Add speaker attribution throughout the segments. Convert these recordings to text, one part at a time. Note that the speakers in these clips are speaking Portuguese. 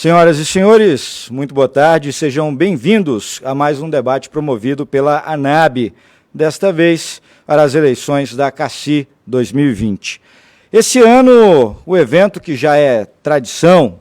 Speaker 1: Senhoras e senhores, muito boa tarde, sejam bem-vindos a mais um debate promovido pela ANAB, desta vez para as eleições da CACI 2020. Esse ano, o evento que já é tradição,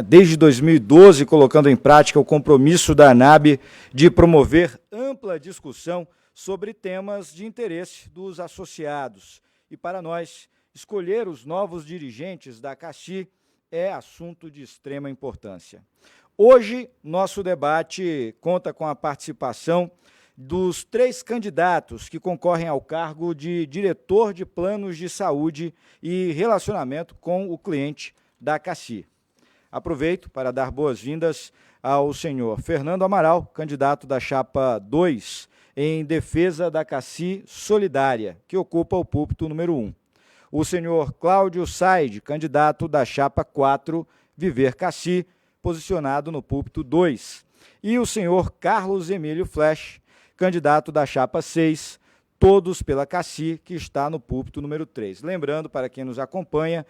Speaker 1: desde 2012, colocando em prática o compromisso da ANAB de promover ampla discussão sobre temas de interesse dos associados. E para nós, escolher os novos dirigentes da CACI é assunto de extrema importância. Hoje, nosso debate conta com a participação dos 3 candidatos que concorrem ao cargo de diretor de planos de saúde e relacionamento com o cliente da CACI. Aproveito para dar boas-vindas ao senhor Fernando Amaral, candidato da chapa 2, em defesa da CACI Solidária, que ocupa o púlpito número 1. O senhor Cláudio Said, candidato da chapa 4, Viver CACI, posicionado no púlpito 2. E o senhor Carlos Emílio Flash, candidato da chapa 6, todos pela CACI, que está no púlpito número 3. Lembrando, para quem nos acompanha,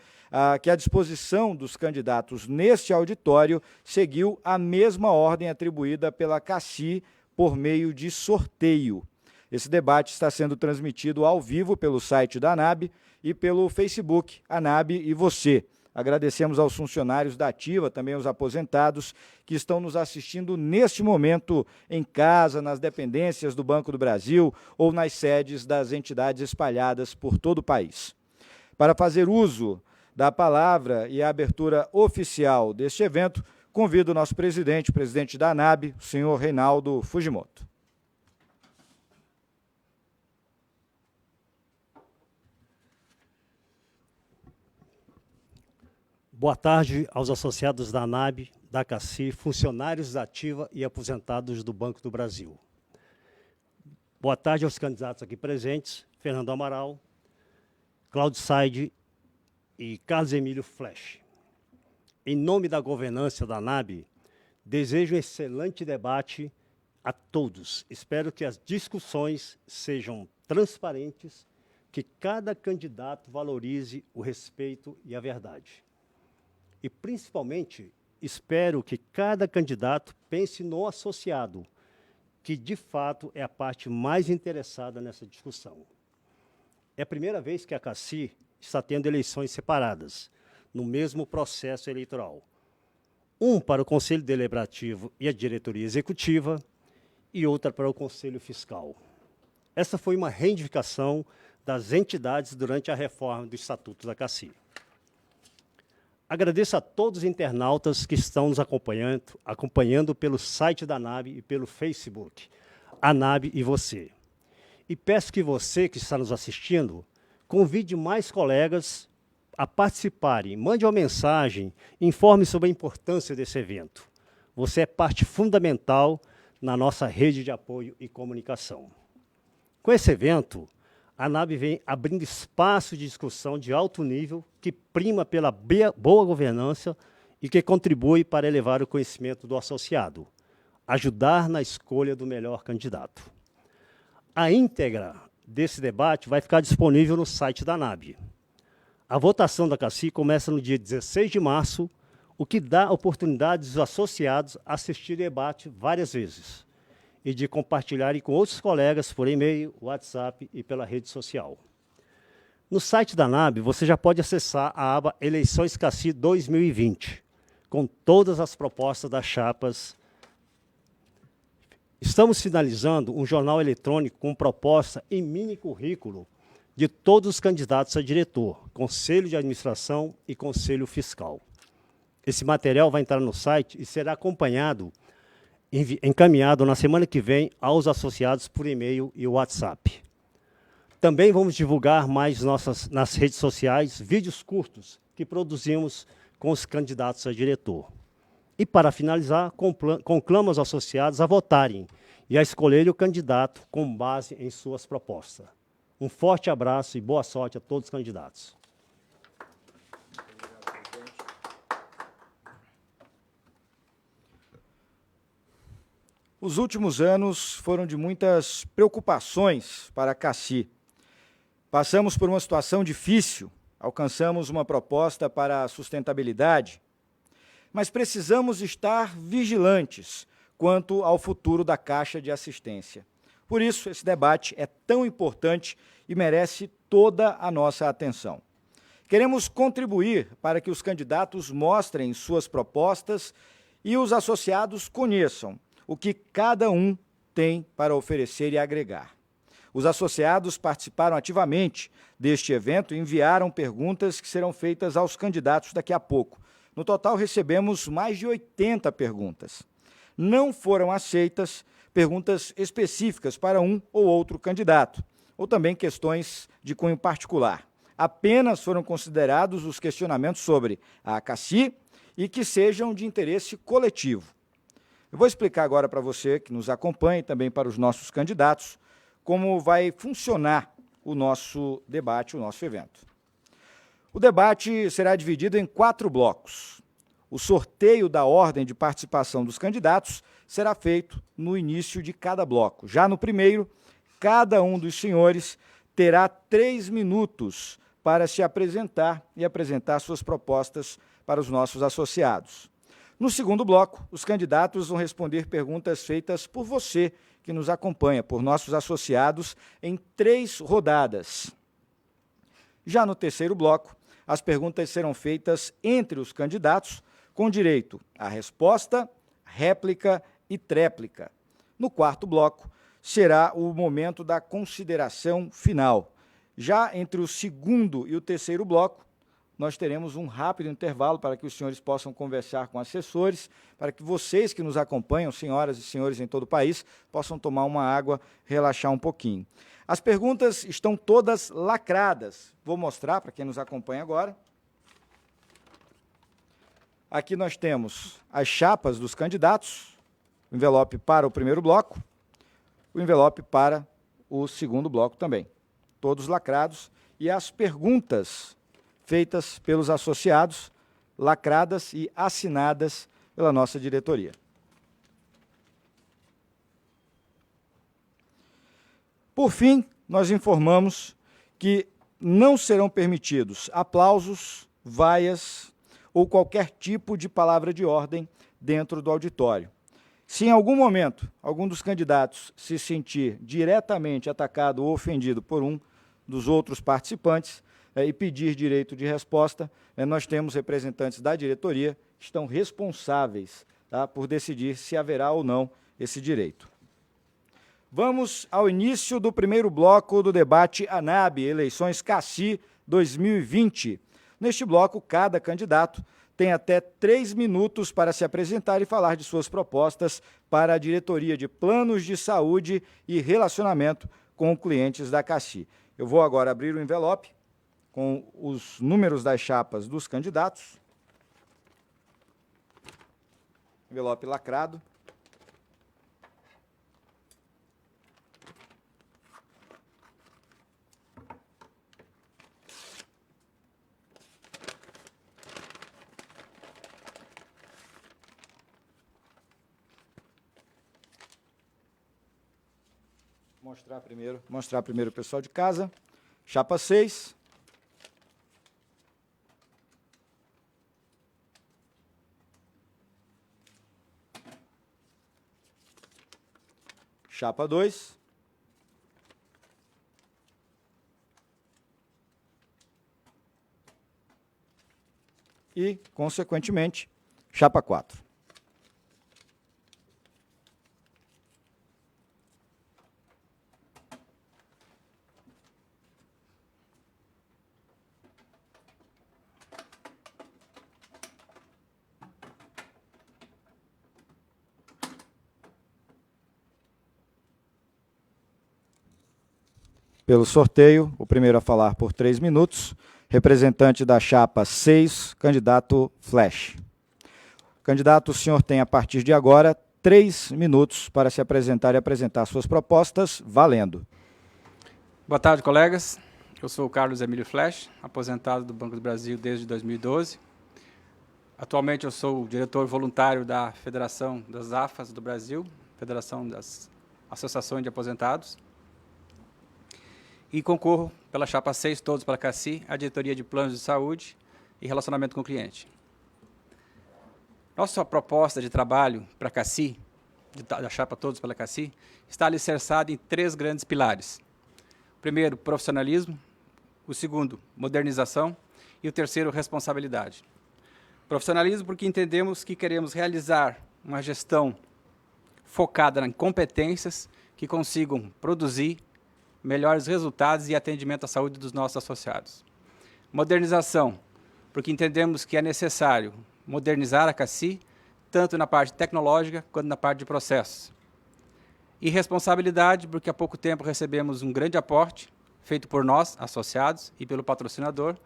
Speaker 1: que a disposição dos candidatos neste auditório seguiu a mesma ordem atribuída pela CACI por meio de sorteio. Esse debate está sendo transmitido ao vivo pelo site da ANAB e pelo Facebook ANAB e Você. Agradecemos aos funcionários da Ativa, também aos aposentados, que estão nos assistindo neste momento em casa, nas dependências do Banco do Brasil ou nas sedes das entidades espalhadas por todo o país. Para fazer uso da palavra e a abertura oficial deste evento, convido o nosso presidente, o presidente da ANAB, o senhor Reinaldo Fujimoto.
Speaker 2: Boa tarde aos associados da ANAB, da CACI, funcionários da Ativa e aposentados do Banco do Brasil. Boa tarde aos candidatos aqui presentes, Fernando Amaral, Cláudio Said e Carlos Emílio Flash. Em nome da governança da ANAB, desejo um excelente debate a todos. Espero que as discussões sejam transparentes, que cada candidato valorize o respeito e a verdade. E, principalmente, espero que cada candidato pense no associado, que, de fato, é a parte mais interessada nessa discussão. É a primeira vez que a CACI está tendo eleições separadas, no mesmo processo eleitoral. Um para o Conselho Deliberativo e a Diretoria Executiva, e outra para o Conselho Fiscal. Essa foi uma reivindicação das entidades durante a reforma do Estatuto da CACI. Agradeço a todos os internautas que estão nos acompanhando pelo site da ANAB e pelo Facebook, ANAB e Você. E peço que você, que está nos assistindo, convide mais colegas a participarem, mande uma mensagem, informe sobre a importância desse evento. Você é parte fundamental na nossa rede de apoio e comunicação. Com esse evento, a ANAB vem abrindo espaço de discussão de alto nível que prima pela boa governança e que contribui para elevar o conhecimento do associado, ajudar na escolha do melhor candidato. A íntegra desse debate vai ficar disponível no site da ANAB. A votação da CACI começa no dia 16 de março, o que dá oportunidade dos associados a assistir o debate várias vezes e de compartilharem com outros colegas por e-mail, WhatsApp e pela rede social. No site da ANAB, você já pode acessar a aba Eleições CACI 2020, com todas as propostas das chapas. Estamos finalizando um jornal eletrônico com proposta e mini currículo de todos os candidatos a diretor, Conselho de Administração e Conselho Fiscal. Esse material vai entrar no site e será encaminhado na semana que vem aos associados por e-mail e WhatsApp. Também vamos divulgar mais nas redes sociais vídeos curtos que produzimos com os candidatos a diretor. E, para finalizar, conclamo os associados a votarem e a escolherem o candidato com base em suas propostas. Um forte abraço e boa sorte a todos os candidatos.
Speaker 1: Os últimos anos foram de muitas preocupações para a CACI. Passamos por uma situação difícil, alcançamos uma proposta para a sustentabilidade, mas precisamos estar vigilantes quanto ao futuro da Caixa de Assistência. Por isso, esse debate é tão importante e merece toda a nossa atenção. Queremos contribuir para que os candidatos mostrem suas propostas e os associados conheçam o que cada um tem para oferecer e agregar. Os associados participaram ativamente deste evento e enviaram perguntas que serão feitas aos candidatos daqui a pouco. No total, recebemos mais de 80 perguntas. Não foram aceitas perguntas específicas para um ou outro candidato, ou também questões de cunho particular. Apenas foram considerados os questionamentos sobre a CACI e que sejam de interesse coletivo. Eu vou explicar agora para você que nos acompanha e também para os nossos candidatos como vai funcionar o nosso debate, o nosso evento. O debate será dividido em 4 blocos. O sorteio da ordem de participação dos candidatos será feito no início de cada bloco. Já no primeiro, cada um dos senhores terá 3 minutos para se apresentar e apresentar suas propostas para os nossos associados. No segundo bloco, os candidatos vão responder perguntas feitas por você, que nos acompanha, por nossos associados, em 3 rodadas. Já no terceiro bloco, as perguntas serão feitas entre os candidatos, com direito à resposta, réplica e tréplica. No quarto bloco, será o momento da consideração final. Já entre o segundo e o terceiro bloco, nós teremos um rápido intervalo para que os senhores possam conversar com assessores, para que vocês que nos acompanham, senhoras e senhores em todo o país, possam tomar uma água, relaxar um pouquinho. As perguntas estão todas lacradas. Vou mostrar para quem nos acompanha agora. Aqui nós temos as chapas dos candidatos, o envelope para o primeiro bloco, o envelope para o segundo bloco também. Todos lacrados, e as perguntas feitas pelos associados, lacradas e assinadas pela nossa diretoria. Por fim, nós informamos que não serão permitidos aplausos, vaias ou qualquer tipo de palavra de ordem dentro do auditório. Se em algum momento algum dos candidatos se sentir diretamente atacado ou ofendido por um dos outros participantes e pedir direito de resposta, nós temos representantes da diretoria que estão responsáveis, tá, por decidir se haverá ou não esse direito. Vamos ao início do primeiro bloco do debate ANAB, Eleições CACI 2020. Neste bloco, cada candidato tem até 3 minutos para se apresentar e falar de suas propostas para a diretoria de planos de saúde e relacionamento com clientes da CACI. Eu vou agora abrir o envelope com os números das chapas dos candidatos. Envelope lacrado. Mostrar primeiro o pessoal de casa. Chapa 6. Chapa 2. E, consequentemente, chapa 4. Pelo sorteio, o primeiro a falar por 3 minutos, representante da chapa 6, candidato Flash. Candidato, o senhor tem, a partir de agora, 3 minutos para se apresentar e apresentar suas propostas, valendo.
Speaker 3: Boa tarde, colegas. Eu sou o Carlos Emílio Flash, aposentado do Banco do Brasil desde 2012. Atualmente eu sou o diretor voluntário da Federação das AFAs do Brasil, Federação das Associações de Aposentados. E concorro pela chapa 6, todos para a CACI, a diretoria de planos de saúde e relacionamento com o cliente. Nossa proposta de trabalho para a CACI, da Chapa Todos pela CACI, está alicerçada em 3 grandes pilares. O primeiro, profissionalismo. O segundo, modernização. E o terceiro, responsabilidade. Profissionalismo porque entendemos que queremos realizar uma gestão focada em competências que consigam produzir melhores resultados e atendimento à saúde dos nossos associados. Modernização, porque entendemos que é necessário modernizar a CACI, tanto na parte tecnológica quanto na parte de processos. E responsabilidade, porque há pouco tempo recebemos um grande aporte feito por nós, associados, e pelo patrocinador,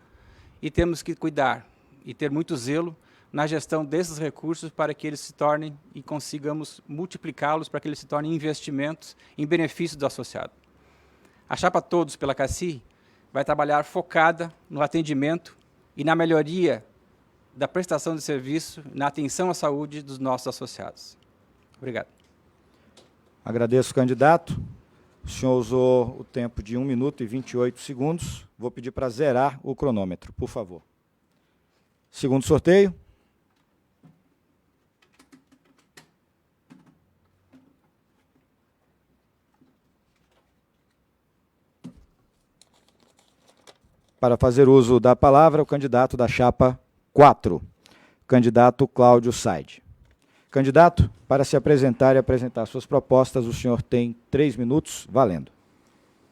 Speaker 3: e temos que cuidar e ter muito zelo na gestão desses recursos para que eles se tornem e consigamos multiplicá-los para que eles se tornem investimentos em benefício do associado. A Chapa Todos pela CACI vai trabalhar focada no atendimento e na melhoria da prestação de serviço, na atenção à saúde dos nossos associados. Obrigado.
Speaker 1: Agradeço, candidato. O senhor usou o tempo de 1 minuto e 28 segundos. Vou pedir para zerar o cronômetro, por favor. Segundo sorteio. Para fazer uso da palavra, o candidato da chapa 4, candidato Cláudio Saide. Candidato, para se apresentar e apresentar suas propostas, o senhor tem 3 minutos, valendo.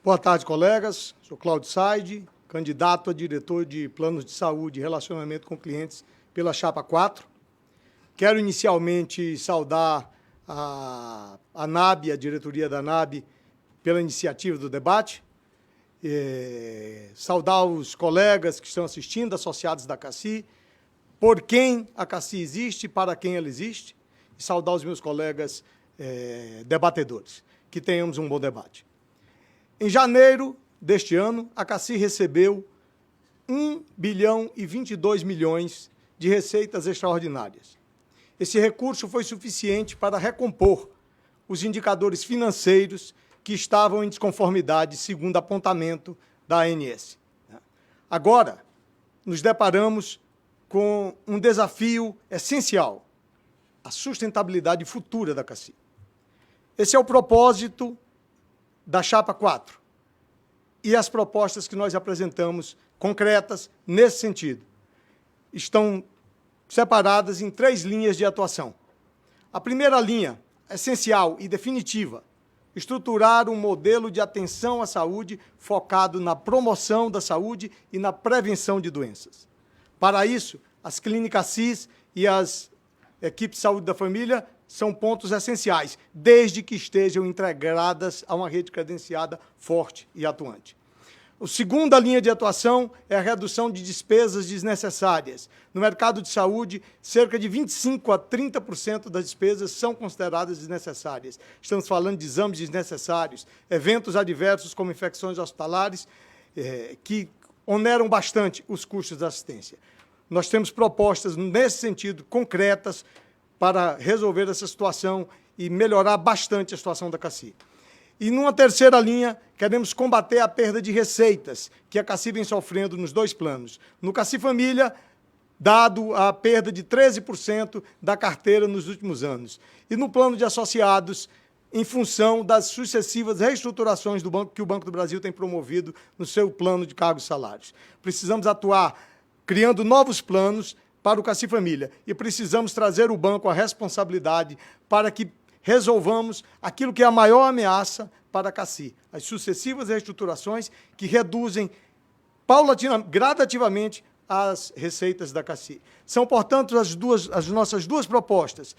Speaker 4: Boa tarde, colegas. Sou Cláudio Saide, candidato a diretor de Planos de Saúde e Relacionamento com Clientes pela Chapa 4. Quero inicialmente saudar a ANAB, a diretoria da ANAB, pela iniciativa do debate. Saudar os colegas que estão assistindo, associados da CACI, por quem a CACI existe e para quem ela existe, e saudar os meus colegas debatedores. Que tenhamos um bom debate. Em janeiro deste ano, a CACI recebeu 1 bilhão e 22 milhões de receitas extraordinárias. Esse recurso foi suficiente para recompor os indicadores financeiros que estavam em desconformidade, segundo apontamento da ANS. Agora, nos deparamos com um desafio essencial, a sustentabilidade futura da CACI. Esse é o propósito da Chapa 4 e as propostas que nós apresentamos, concretas, nesse sentido, estão separadas em 3 linhas de atuação. A primeira linha, essencial e definitiva, estruturar um modelo de atenção à saúde focado na promoção da saúde e na prevenção de doenças. Para isso, as clínicas CIS e as equipes de saúde da família são pontos essenciais, desde que estejam integradas a uma rede credenciada forte e atuante. A segunda linha de atuação é a redução de despesas desnecessárias. No mercado de saúde, cerca de 25% a 30% das despesas são consideradas desnecessárias. Estamos falando de exames desnecessários, eventos adversos como infecções hospitalares, que oneram bastante os custos da assistência. Nós temos propostas nesse sentido, concretas, para resolver essa situação e melhorar bastante a situação da CACI. E, numa terceira linha, queremos combater a perda de receitas que a CACI vem sofrendo nos 2 planos. No CACI Família, dado a perda de 13% da carteira nos últimos anos. E no plano de associados, em função das sucessivas reestruturações do banco que o Banco do Brasil tem promovido no seu plano de cargos e salários. Precisamos atuar criando novos planos para o CACI Família e precisamos trazer o banco à responsabilidade para que resolvamos aquilo que é a maior ameaça para a CACI, as sucessivas reestruturações que reduzem gradativamente as receitas da CACI. São, portanto, as nossas 2 propostas,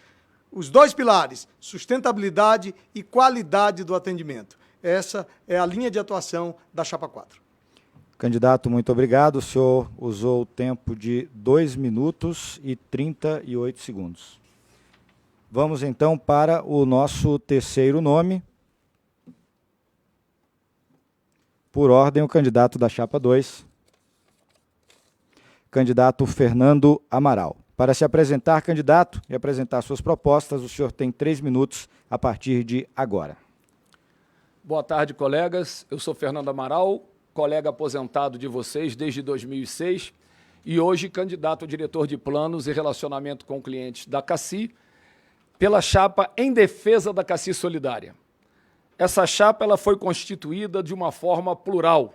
Speaker 4: os 2 pilares, sustentabilidade e qualidade do atendimento. Essa é a linha de atuação da Chapa 4.
Speaker 1: Candidato, muito obrigado. O senhor usou o tempo de 2 minutos e 38 segundos. Vamos, então, para o nosso terceiro nome. Por ordem, o candidato da Chapa 2, candidato Fernando Amaral. Para se apresentar, candidato, e apresentar suas propostas, o senhor tem 3 minutos a partir de agora.
Speaker 5: Boa tarde, colegas. Eu sou Fernando Amaral, colega aposentado de vocês desde 2006 e hoje candidato a diretor de planos e relacionamento com clientes da CACI, pela chapa Em Defesa da CACI Solidária. Essa chapa ela foi constituída de uma forma plural,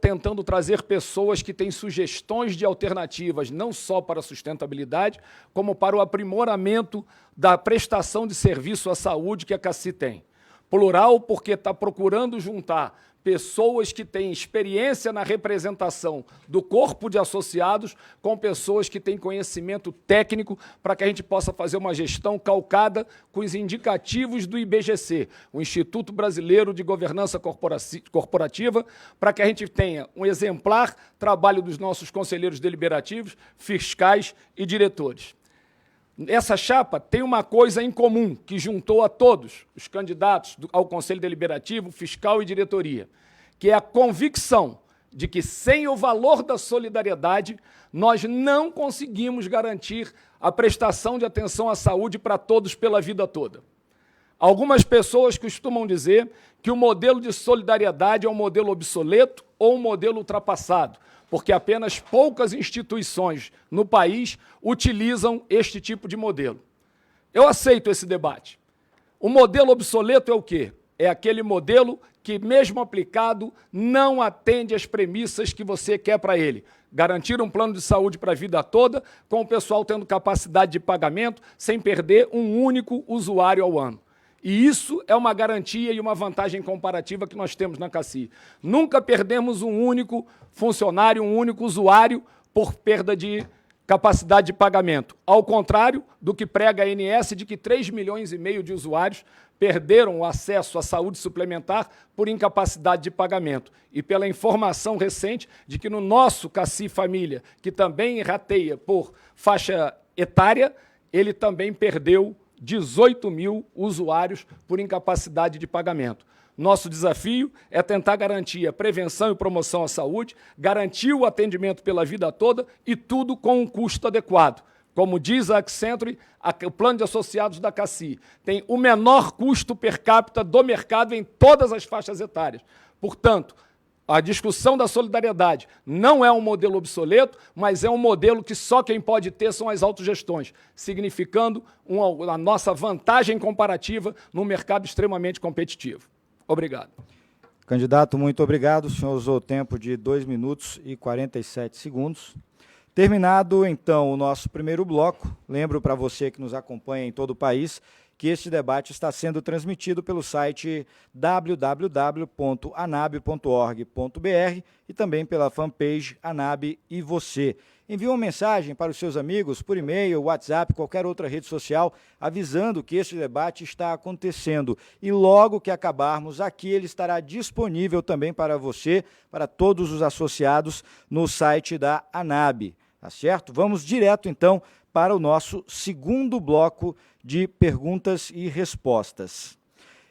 Speaker 5: tentando trazer pessoas que têm sugestões de alternativas, não só para a sustentabilidade, como para o aprimoramento da prestação de serviço à saúde que a CACI tem. Plural porque está procurando juntar pessoas que têm experiência na representação do corpo de associados com pessoas que têm conhecimento técnico para que a gente possa fazer uma gestão calcada com os indicativos do IBGC, o Instituto Brasileiro de Governança Corporativa, para que a gente tenha um exemplar trabalho dos nossos conselheiros deliberativos, fiscais e diretores. Essa chapa tem uma coisa em comum, que juntou a todos os candidatos ao Conselho Deliberativo, Fiscal e Diretoria, que é a convicção de que, sem o valor da solidariedade, nós não conseguimos garantir a prestação de atenção à saúde para todos pela vida toda. Algumas pessoas costumam dizer que o modelo de solidariedade é um modelo obsoleto ou um modelo ultrapassado, porque apenas poucas instituições no país utilizam este tipo de modelo. Eu aceito esse debate. O modelo obsoleto é o quê? É aquele modelo que, mesmo aplicado, não atende às premissas que você quer para ele. Garantir um plano de saúde para a vida toda, com o pessoal tendo capacidade de pagamento, sem perder um único usuário ao ano. E isso é uma garantia e uma vantagem comparativa que nós temos na CACI. Nunca perdemos um único funcionário, um único usuário por perda de capacidade de pagamento. Ao contrário do que prega a ANS, de que 3,5 milhões de usuários perderam o acesso à saúde suplementar por incapacidade de pagamento. E pela informação recente de que no nosso CACI Família, que também rateia por faixa etária, ele também perdeu 18 mil usuários por incapacidade de pagamento. Nosso desafio é tentar garantir a prevenção e promoção à saúde, garantir o atendimento pela vida toda e tudo com um custo adequado. Como diz a Accenture, o plano de associados da CACI tem o menor custo per capita do mercado em todas as faixas etárias. Portanto, a discussão da solidariedade não é um modelo obsoleto, mas é um modelo que só quem pode ter são as autogestões, significando a nossa vantagem comparativa num mercado extremamente competitivo. Obrigado.
Speaker 1: Candidato, muito obrigado. O senhor usou o tempo de 2 minutos e 47 segundos. Terminado, então, o nosso primeiro bloco, lembro para você que nos acompanha em todo o país que este debate está sendo transmitido pelo site www.anab.org.br e também pela fanpage Anab e Você. Envie uma mensagem para os seus amigos por e-mail, WhatsApp, qualquer outra rede social, avisando que este debate está acontecendo. E logo que acabarmos aqui, ele estará disponível também para você, para todos os associados, no site da Anab. Tá certo? Vamos direto, então, para o nosso segundo bloco de perguntas e respostas.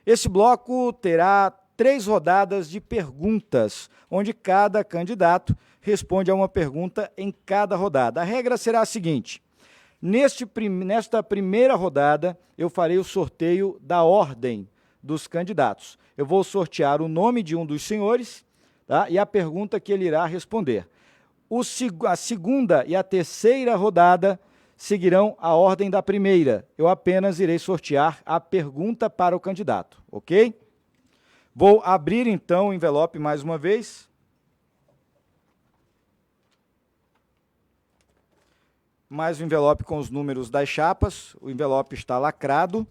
Speaker 1: Esse bloco terá 3 rodadas de perguntas, onde cada candidato responde a uma pergunta em cada rodada. A regra será a seguinte: nesta primeira rodada, eu farei o sorteio da ordem dos candidatos. Eu vou sortear o nome de um dos senhores, tá? E a pergunta que ele irá responder. A segunda e a terceira rodada seguirão a ordem da primeira. Eu apenas irei sortear a pergunta para o candidato, ok? Vou abrir, então, o envelope mais uma vez. Mais um envelope com os números das chapas. O envelope está lacrado.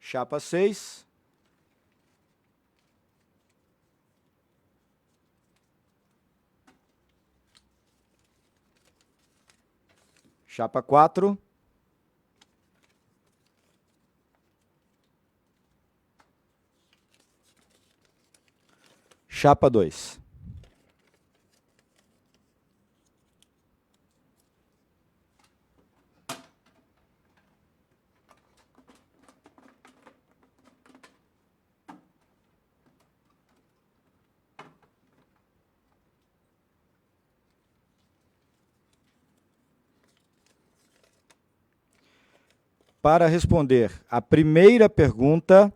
Speaker 1: Chapa 6. Chapa 4. Chapa 2. Para responder a primeira pergunta,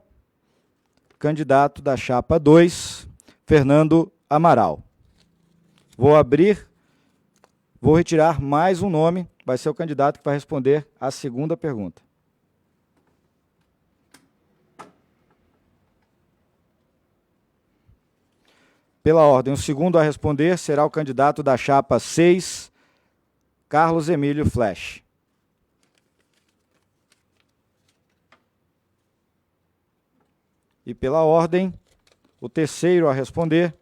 Speaker 1: candidato da chapa 2, Fernando Amaral. Vou retirar mais um nome, vai ser o candidato que vai responder a segunda pergunta. Pela ordem, o segundo a responder será o candidato da chapa 6, Carlos Emílio Flash. E pela ordem, o terceiro a responder,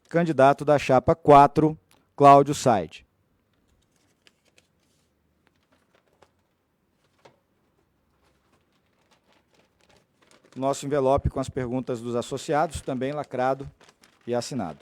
Speaker 1: candidato da chapa 4, Cláudio Said. Nosso envelope com as perguntas dos associados, também lacrado e assinado.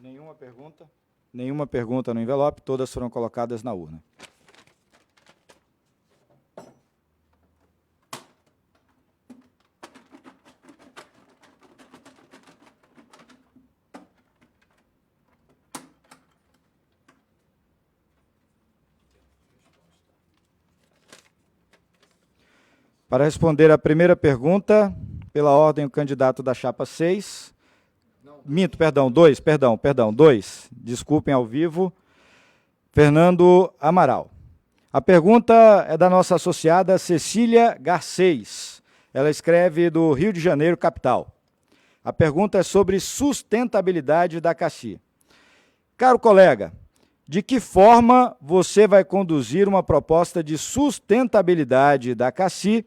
Speaker 1: Nenhuma pergunta? Nenhuma pergunta no envelope, todas foram colocadas na urna. Para responder a primeira pergunta, pela ordem, o candidato da chapa 6. Minto, perdão, 2. Desculpem ao vivo. Fernando Amaral. A pergunta é da nossa associada Cecília Garcês. Ela escreve do Rio de Janeiro, capital. A pergunta é sobre sustentabilidade da CACI. Caro colega, de que forma você vai conduzir uma proposta de sustentabilidade da CACI,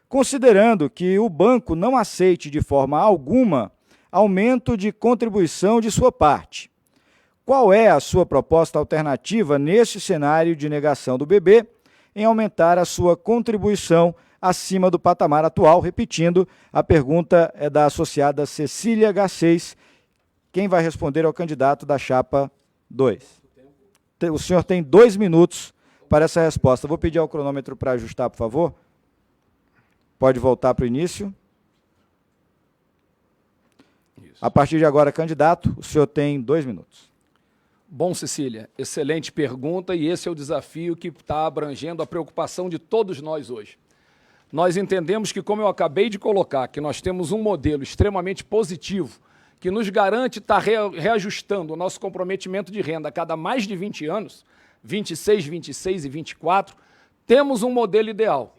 Speaker 1: considerando que o banco não aceite de forma alguma aumento de contribuição de sua parte? Qual é a sua proposta alternativa neste cenário de negação do BB em aumentar a sua contribuição acima do patamar atual? Repetindo, a pergunta é da associada Cecília Garcês. Quem vai responder é o candidato da chapa 2. O senhor tem 2 minutos para essa resposta. Vou pedir ao cronômetro para ajustar, por favor. Pode voltar para o início. Isso. A partir de agora, candidato, o senhor tem 2 minutos.
Speaker 5: Bom, Cecília, excelente pergunta, e esse é o desafio que está abrangendo a preocupação de todos nós hoje. Nós entendemos que, como eu acabei de colocar, que nós temos um modelo extremamente positivo, que nos garante estar reajustando o nosso comprometimento de renda a cada mais de 20 anos, 26, 26 e 24, temos um modelo ideal.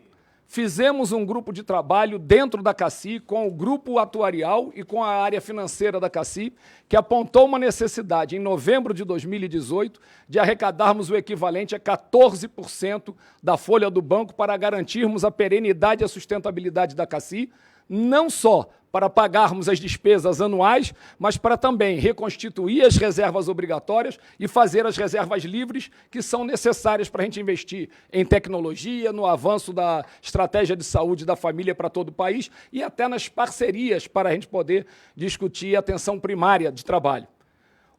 Speaker 5: Fizemos um grupo de trabalho dentro da CACI, com o grupo atuarial e com a área financeira da CACI, que apontou uma necessidade, em novembro de 2018, de arrecadarmos o equivalente a 14% da folha do banco para garantirmos a perenidade e a sustentabilidade da CACI, não só para pagarmos as despesas anuais, mas para também reconstituir as reservas obrigatórias e fazer as reservas livres que são necessárias para a gente investir em tecnologia, no avanço da estratégia de saúde da família para todo o país e até nas parcerias para a gente poder discutir a atenção primária de trabalho.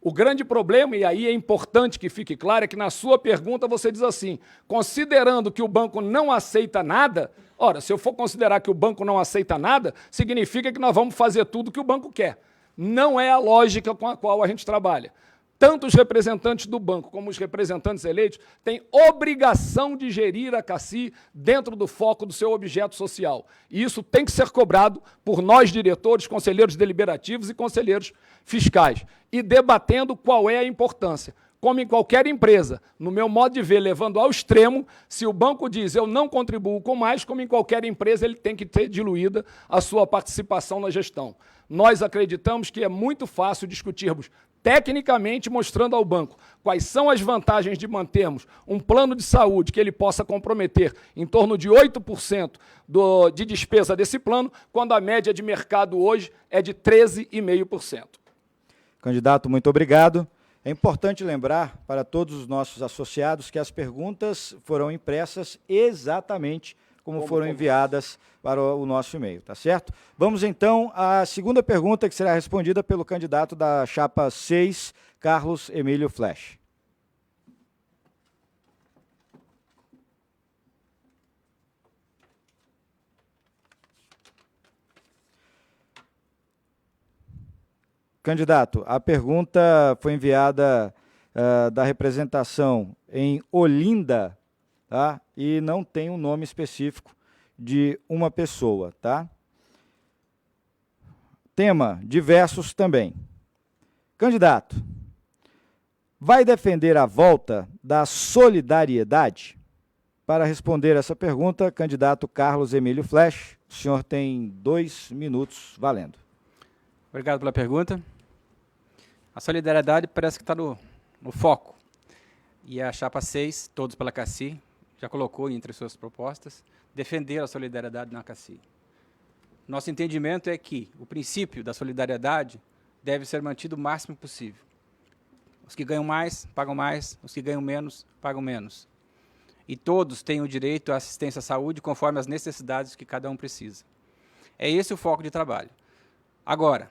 Speaker 5: O grande problema, e aí é importante que fique claro, é que na sua pergunta você diz assim, considerando que o banco não aceita nada, ora, se eu for considerar que o banco não aceita nada, significa que nós vamos fazer tudo que o banco quer. Não é a lógica com a qual a gente trabalha. Tanto os representantes do banco como os representantes eleitos têm obrigação de gerir a CACI dentro do foco do seu objeto social. E isso tem que ser cobrado por nós, diretores, conselheiros deliberativos e conselheiros fiscais. E debatendo qual é a importância. Como em qualquer empresa, no meu modo de ver, levando ao extremo, se o banco diz eu não contribuo com mais, como em qualquer empresa, ele tem que ter diluída a sua participação na gestão. Nós acreditamos que é muito fácil discutirmos tecnicamente, mostrando ao banco quais são as vantagens de mantermos um plano de saúde que ele possa comprometer em torno de 8% de despesa desse plano, quando a média de mercado hoje é de 13,5%.
Speaker 1: Candidato, muito obrigado. É importante lembrar para todos os nossos associados que as perguntas foram impressas exatamente como foram enviadas para o nosso e-mail, tá certo? Vamos então à segunda pergunta, que será respondida pelo candidato da chapa 6, Carlos Emílio Flash. Candidato, a pergunta foi enviada da representação em Olinda, tá? E não tem um nome específico de uma pessoa, tá? Tema, diversos também. Candidato, vai defender a volta da solidariedade? Para responder essa pergunta, candidato Carlos Emílio Flesch, o senhor tem 2 minutos, valendo.
Speaker 3: Obrigado pela pergunta. A solidariedade parece que está no foco. E a chapa 6, todos pela CACI, já colocou entre suas propostas, defender a solidariedade na CACI. Nosso entendimento é que o princípio da solidariedade deve ser mantido o máximo possível. Os que ganham mais, pagam mais, os que ganham menos, pagam menos. E todos têm o direito à assistência à saúde conforme as necessidades que cada um precisa. É esse o foco de trabalho. Agora,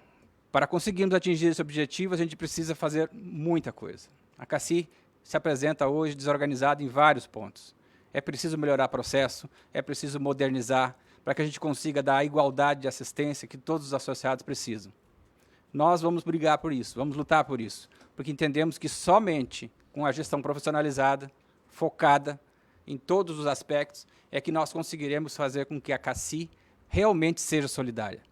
Speaker 3: para conseguirmos atingir esse objetivo, a gente precisa fazer muita coisa. A CACI se apresenta hoje desorganizada em vários pontos. É preciso melhorar o processo, é preciso modernizar, para que a gente consiga dar a igualdade de assistência que todos os associados precisam. Nós vamos brigar por isso, vamos lutar por isso, porque entendemos que somente com a gestão profissionalizada, focada em todos os aspectos, é que nós conseguiremos fazer com que a CACI realmente seja solidária.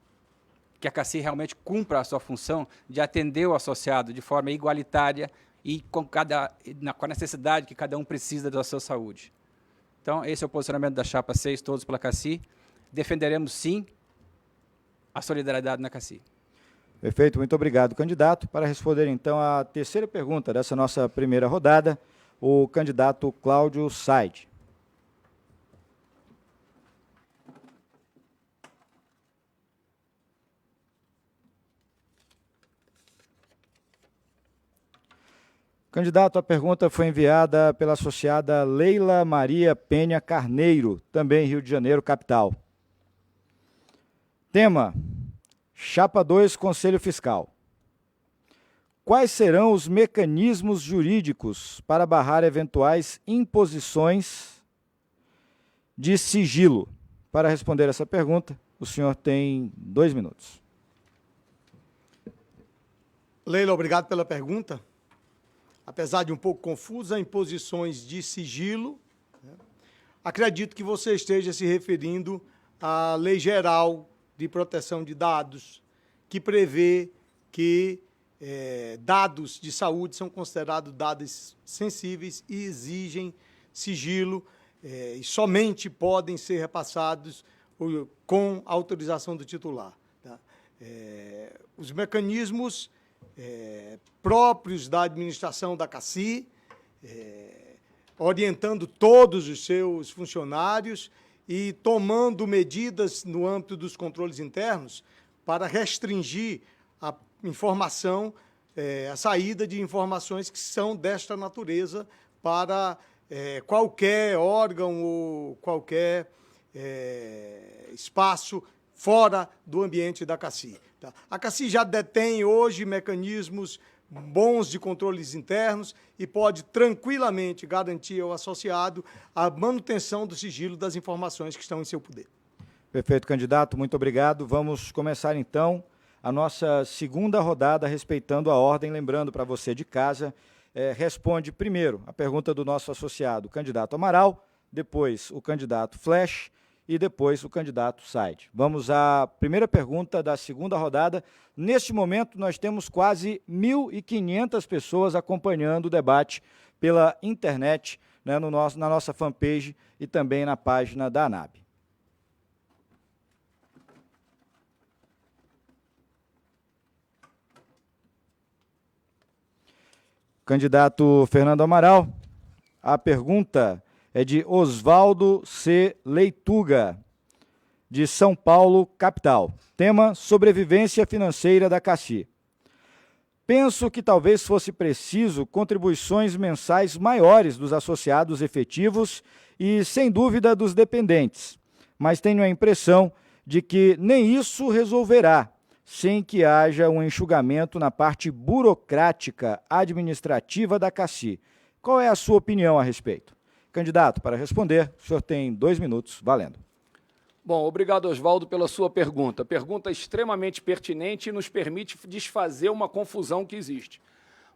Speaker 3: Que a CACI realmente cumpra a sua função de atender o associado de forma igualitária e com a necessidade que cada um precisa da sua saúde. Então, esse é o posicionamento da chapa 6, todos pela CACI. Defenderemos, sim, a solidariedade na CACI.
Speaker 1: Perfeito, muito obrigado, candidato. Para responder, então, a terceira pergunta dessa nossa primeira rodada, o candidato Cláudio Said. Candidato, a pergunta foi enviada pela associada Leila Maria Penha Carneiro, também Rio de Janeiro, capital. Tema, chapa 2, Conselho Fiscal. Quais serão os mecanismos jurídicos para barrar eventuais imposições de sigilo? Para responder essa pergunta, o senhor tem 2 minutos.
Speaker 4: Leila, obrigado pela pergunta. Apesar de um pouco confusa, imposições de sigilo, né? Acredito que você esteja se referindo à Lei Geral de Proteção de Dados, que prevê que dados de saúde são considerados dados sensíveis e exigem sigilo e somente podem ser repassados com autorização do titular. Tá? Os mecanismos próprios da administração da CACI, orientando todos os seus funcionários e tomando medidas no âmbito dos controles internos para restringir a informação, a saída de informações que são desta natureza para qualquer órgão ou qualquer espaço fora do ambiente da CACI. Tá? A CACI já detém hoje mecanismos bons de controles internos e pode tranquilamente garantir ao associado a manutenção do sigilo das informações que estão em seu poder.
Speaker 1: Perfeito, candidato, muito obrigado. Vamos começar, então, a nossa segunda rodada, respeitando a ordem. Lembrando para você de casa, responde primeiro a pergunta do nosso associado, o candidato Amaral, depois o candidato Flesch, e depois o candidato Said. Vamos à primeira pergunta da segunda rodada. Neste momento, nós temos quase 1.500 pessoas acompanhando o debate pela internet, né, na nossa fanpage e também na página da ANAB. Candidato Fernando Amaral, a pergunta é de Oswaldo C. Leituga, de São Paulo, capital. Tema, sobrevivência financeira da CACI. Penso que talvez fosse preciso contribuições mensais maiores dos associados efetivos e, sem dúvida, dos dependentes, mas tenho a impressão de que nem isso resolverá, sem que haja um enxugamento na parte burocrática administrativa da CACI. Qual é a sua opinião a respeito? Candidato, para responder, o senhor tem 2 minutos, valendo.
Speaker 5: Bom, obrigado, Oswaldo, pela sua pergunta. Pergunta extremamente pertinente e nos permite desfazer uma confusão que existe.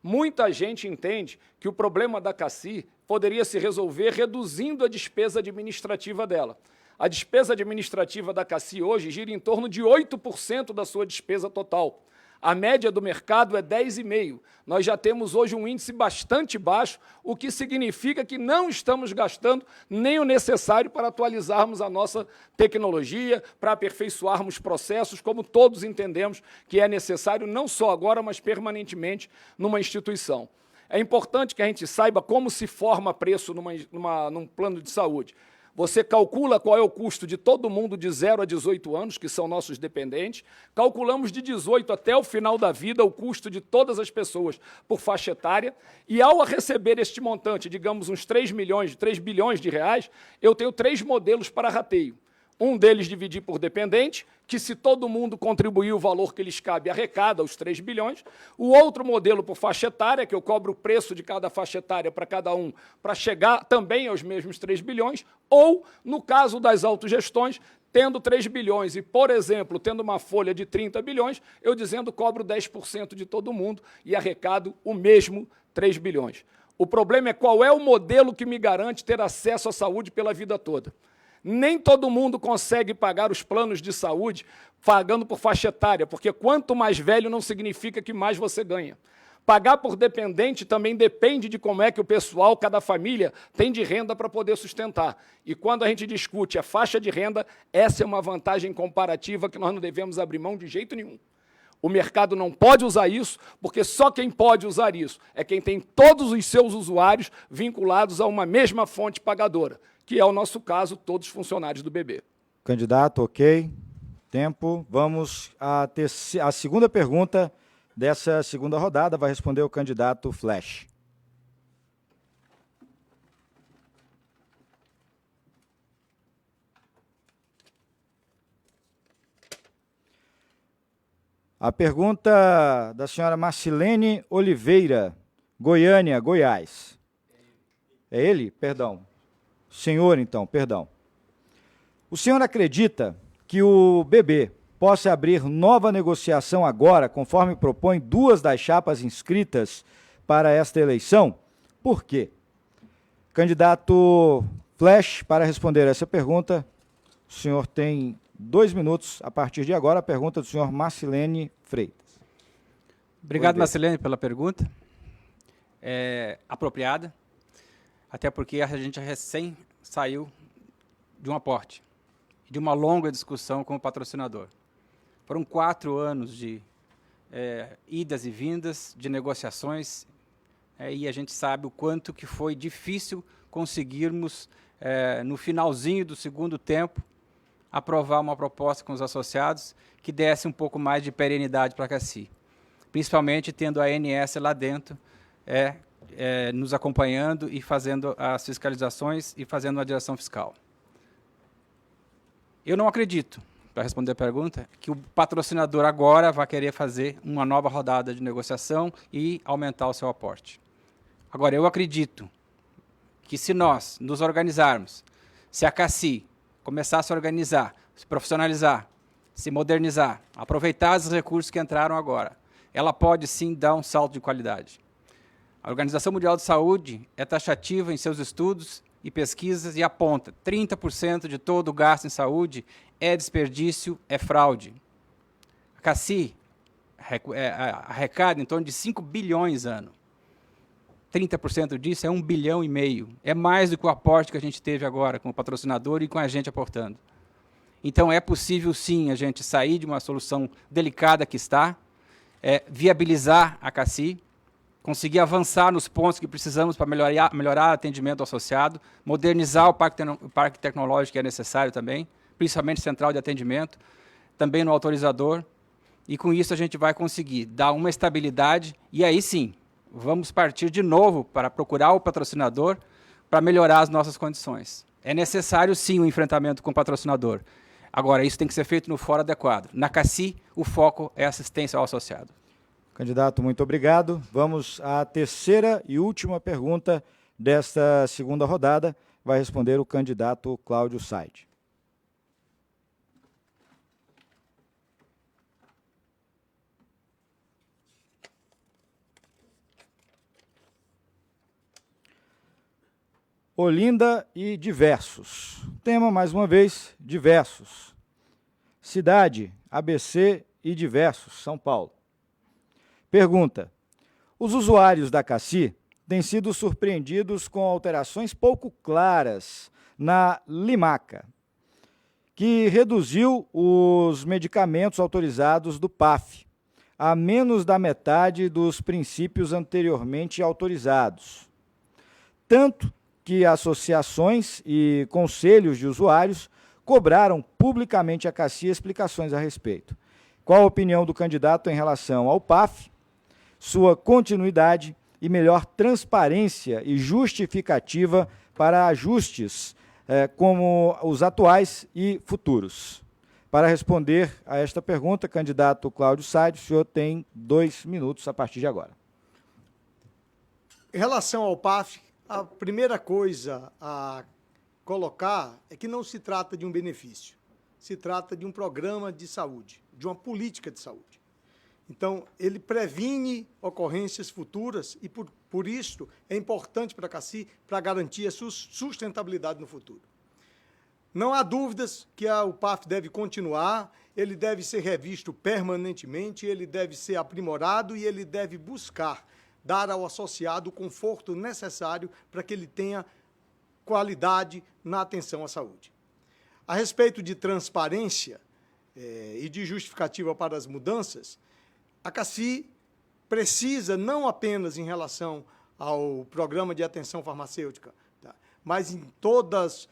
Speaker 5: Muita gente entende que o problema da CACI poderia se resolver reduzindo a despesa administrativa dela. A despesa administrativa da CACI hoje gira em torno de 8% da sua despesa total. A média do mercado é 10,5%. Nós já temos hoje um índice bastante baixo, o que significa que não estamos gastando nem o necessário para atualizarmos a nossa tecnologia, para aperfeiçoarmos processos, como todos entendemos que é necessário, não só agora, mas permanentemente numa instituição. É importante que a gente saiba como se forma preço num plano de saúde. Você calcula qual é o custo de todo mundo de 0 a 18 anos, que são nossos dependentes. Calculamos de 18 até o final da vida o custo de todas as pessoas por faixa etária. E ao receber este montante, digamos uns 3 bilhões de reais, eu tenho 3 modelos para rateio. Um deles dividir por dependente, que se todo mundo contribuir o valor que lhes cabe, arrecada os 3 bilhões. O outro modelo por faixa etária, que eu cobro o preço de cada faixa etária para cada um, para chegar também aos mesmos 3 bilhões. Ou, no caso das autogestões, tendo 3 bilhões e, por exemplo, tendo uma folha de 30 bilhões, eu dizendo cobro 10% de todo mundo e arrecado o mesmo 3 bilhões. O problema é qual é o modelo que me garante ter acesso à saúde pela vida toda. Nem todo mundo consegue pagar os planos de saúde pagando por faixa etária, porque quanto mais velho não significa que mais você ganha. Pagar por dependente também depende de como é que o pessoal, cada família, tem de renda para poder sustentar. E quando a gente discute a faixa de renda, essa é uma vantagem comparativa que nós não devemos abrir mão de jeito nenhum. O mercado não pode usar isso, porque só quem pode usar isso é quem tem todos os seus usuários vinculados a uma mesma fonte pagadora, que é o nosso caso, todos os funcionários do BB.
Speaker 1: Candidato, ok. Tempo. Vamos à segunda pergunta dessa segunda rodada. Vai responder o candidato Flash. A pergunta da senhora Marcilene Oliveira, Goiânia, Goiás. É ele? Perdão. Senhor, então, perdão. O senhor acredita que o BB possa abrir nova negociação agora, conforme propõe 2 das chapas inscritas para esta eleição? Por quê? Candidato Flash, para responder essa pergunta, o senhor tem 2 minutos. A partir de agora, a pergunta do senhor Marcilene Freitas.
Speaker 3: Obrigado, Marcilene, pela pergunta. É apropriada, até porque a gente recém saiu de um aporte, de uma longa discussão com o patrocinador. Foram 4 anos de idas e vindas, de negociações, e a gente sabe o quanto que foi difícil conseguirmos, no finalzinho do segundo tempo, aprovar uma proposta com os associados que desse um pouco mais de perenidade para a CACI, principalmente tendo a ANS lá dentro, nos acompanhando e fazendo as fiscalizações e fazendo a direção fiscal. Eu não acredito, para responder a pergunta, que o patrocinador agora vai querer fazer uma nova rodada de negociação e aumentar o seu aporte. Agora, eu acredito que se nós nos organizarmos, se a CACI começar a se organizar, se profissionalizar, se modernizar, aproveitar os recursos que entraram agora, ela pode sim dar um salto de qualidade. A Organização Mundial de Saúde é taxativa em seus estudos e pesquisas e aponta 30% de todo o gasto em saúde é desperdício, é fraude. A CACI arrecada em torno de 5 bilhões ano. 30% disso é 1,5 bilhão. É mais do que o aporte que a gente teve agora com o patrocinador e com a gente aportando. Então, é possível, sim, a gente sair de uma solução delicada que está, viabilizar a CACI, conseguir avançar nos pontos que precisamos para melhorar o atendimento associado, modernizar o parque tecnológico que é necessário também, principalmente central de atendimento, também no autorizador, e com isso a gente vai conseguir dar uma estabilidade, e aí sim, vamos partir de novo para procurar o patrocinador para melhorar as nossas condições. É necessário, sim, o enfrentamento com o patrocinador. Agora, isso tem que ser feito no fórum adequado. Na CACI, o foco é assistência ao associado.
Speaker 1: Candidato, muito obrigado. Vamos à terceira e última pergunta desta segunda rodada. Vai responder o candidato Cláudio Said. Olinda e diversos. Tema, mais uma vez, diversos. Cidade, ABC e diversos, São Paulo. Pergunta: os usuários da CACI têm sido surpreendidos com alterações pouco claras na Limaca, que reduziu os medicamentos autorizados do PAF a menos da metade dos princípios anteriormente autorizados. Tanto que associações e conselhos de usuários cobraram publicamente a CACI explicações a respeito. Qual a opinião do candidato em relação ao PAF, sua continuidade e melhor transparência e justificativa para ajustes como os atuais e futuros? Para responder a esta pergunta, candidato Cláudio Said, o senhor tem 2 minutos a partir de agora.
Speaker 4: Em relação ao PAF, a primeira coisa a colocar é que não se trata de um benefício, se trata de um programa de saúde, de uma política de saúde. Então, ele previne ocorrências futuras e, por isso, é importante para a CACI para garantir a sua sustentabilidade no futuro. Não há dúvidas que o PAF deve continuar, ele deve ser revisto permanentemente, ele deve ser aprimorado e ele deve buscar dar ao associado o conforto necessário para que ele tenha qualidade na atenção à saúde. A respeito de transparência e de justificativa para as mudanças, a CACI precisa, não apenas em relação ao programa de atenção farmacêutica, tá, mas em todas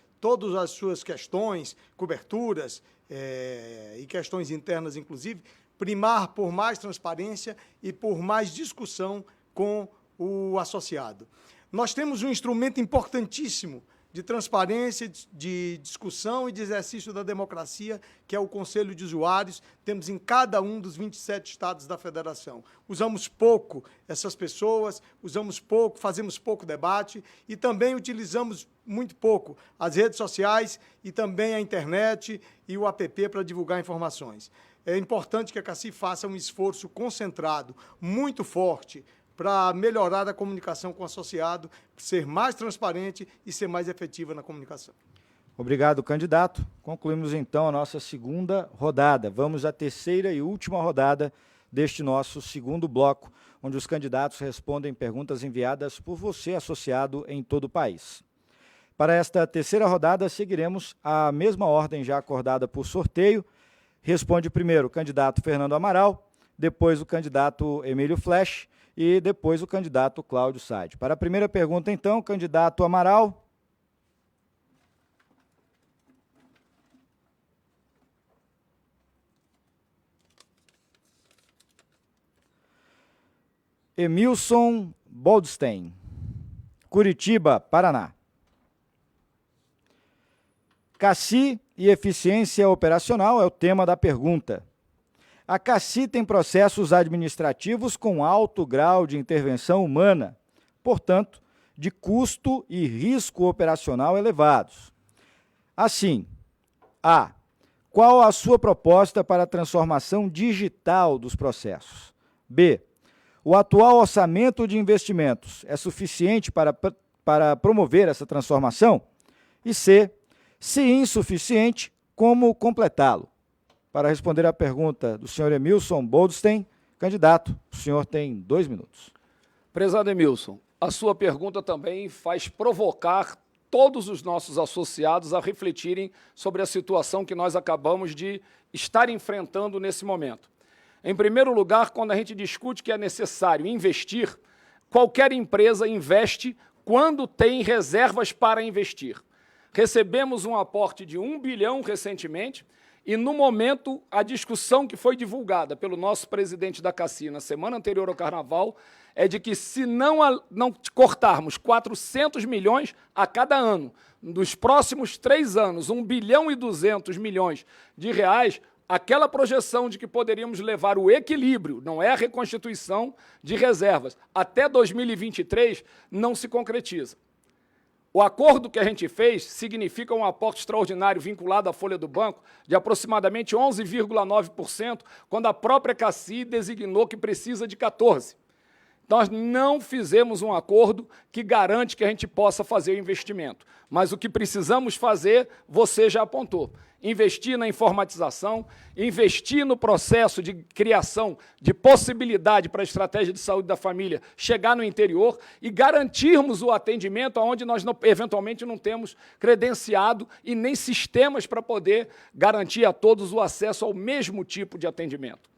Speaker 4: as suas questões, coberturas e questões internas, inclusive, primar por mais transparência e por mais discussão com o associado. Nós temos um instrumento importantíssimo de transparência, de discussão e de exercício da democracia, que é o Conselho de Usuários. Temos em cada um dos 27 estados da federação. Usamos pouco essas pessoas, fazemos pouco debate e também utilizamos muito pouco as redes sociais e também a internet e o app para divulgar informações. É importante que a CACI faça um esforço concentrado, muito forte, para melhorar a comunicação com o associado, ser mais transparente e ser mais efetiva na comunicação.
Speaker 1: Obrigado, candidato. Concluímos, então, a nossa segunda rodada. Vamos à terceira e última rodada deste nosso segundo bloco, onde os candidatos respondem perguntas enviadas por você, associado, em todo o país. Para esta terceira rodada, seguiremos a mesma ordem já acordada por sorteio. Responde primeiro o candidato Fernando Amaral, depois o candidato Emílio Flash, e depois o candidato Cláudio Said. Para a primeira pergunta, então, candidato Amaral. Emilson Boldstein, Curitiba, Paraná. CACI e eficiência operacional é o tema da pergunta. A CACI tem processos administrativos com alto grau de intervenção humana, portanto, de custo e risco operacional elevados. Assim, A. Qual a sua proposta para a transformação digital dos processos? B. O atual orçamento de investimentos é suficiente para promover essa transformação? E C. Se insuficiente, como completá-lo? Para responder à pergunta do senhor Emilson Boldstein, candidato, o senhor tem 2 minutos.
Speaker 5: Prezado Emilson, a sua pergunta também faz provocar todos os nossos associados a refletirem sobre a situação que nós acabamos de estar enfrentando nesse momento. Em primeiro lugar, quando a gente discute que é necessário investir, qualquer empresa investe quando tem reservas para investir. Recebemos um aporte de 1 bilhão recentemente, e, no momento, a discussão que foi divulgada pelo nosso presidente da CACI na semana anterior ao Carnaval é de que, se não cortarmos 400 milhões a cada ano, nos próximos 3 anos, 1 bilhão e 200 milhões de reais, aquela projeção de que poderíamos levar o equilíbrio, não é a reconstituição de reservas, até 2023, não se concretiza. O acordo que a gente fez significa um aporte extraordinário vinculado à folha do banco de aproximadamente 11,9%, quando a própria CACI designou que precisa de 14%. Nós não fizemos um acordo que garante que a gente possa fazer o investimento. Mas o que precisamos fazer, você já apontou. Investir na informatização, investir no processo de criação de possibilidade para a estratégia de saúde da família chegar no interior e garantirmos o atendimento onde nós eventualmente não temos credenciado e nem sistemas para poder garantir a todos o acesso ao mesmo tipo de atendimento.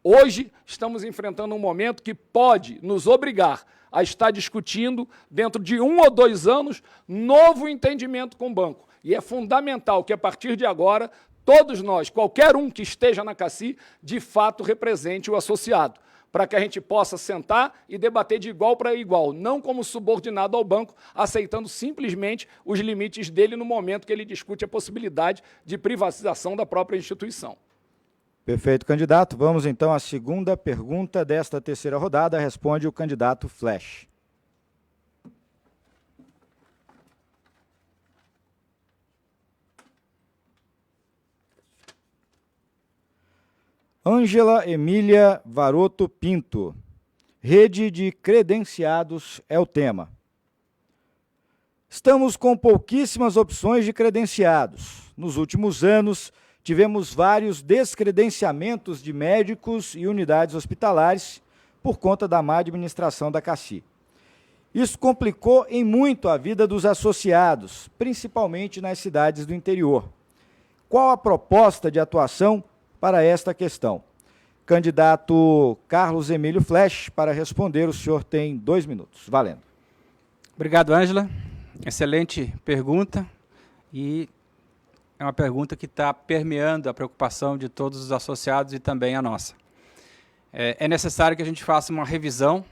Speaker 5: Hoje, estamos enfrentando um momento que pode nos obrigar a estar discutindo, dentro de 1 ou 2 anos, novo entendimento com o banco. E é fundamental que, a partir de agora, todos nós, qualquer um que esteja na CACI, de fato represente o associado, para que a gente possa sentar e debater de igual para igual, não como subordinado ao banco, aceitando simplesmente os limites dele no momento que ele discute a possibilidade de privatização da própria instituição.
Speaker 1: Perfeito, candidato. Vamos então à segunda pergunta desta terceira rodada. Responde o candidato Flash. Ângela Emília Varoto Pinto. Rede de credenciados é o tema. Estamos com pouquíssimas opções de credenciados. Nos últimos anos, tivemos vários descredenciamentos de médicos e unidades hospitalares por conta da má administração da CACI. Isso complicou em muito a vida dos associados, principalmente nas cidades do interior. Qual a proposta de atuação para esta questão? Candidato Carlos Emílio Flash, para responder, o senhor tem 2 minutos. Valendo.
Speaker 3: Obrigado, Ângela. Excelente pergunta e é uma pergunta que está permeando a preocupação de todos os associados e também a nossa. É necessário que a gente faça uma revisão,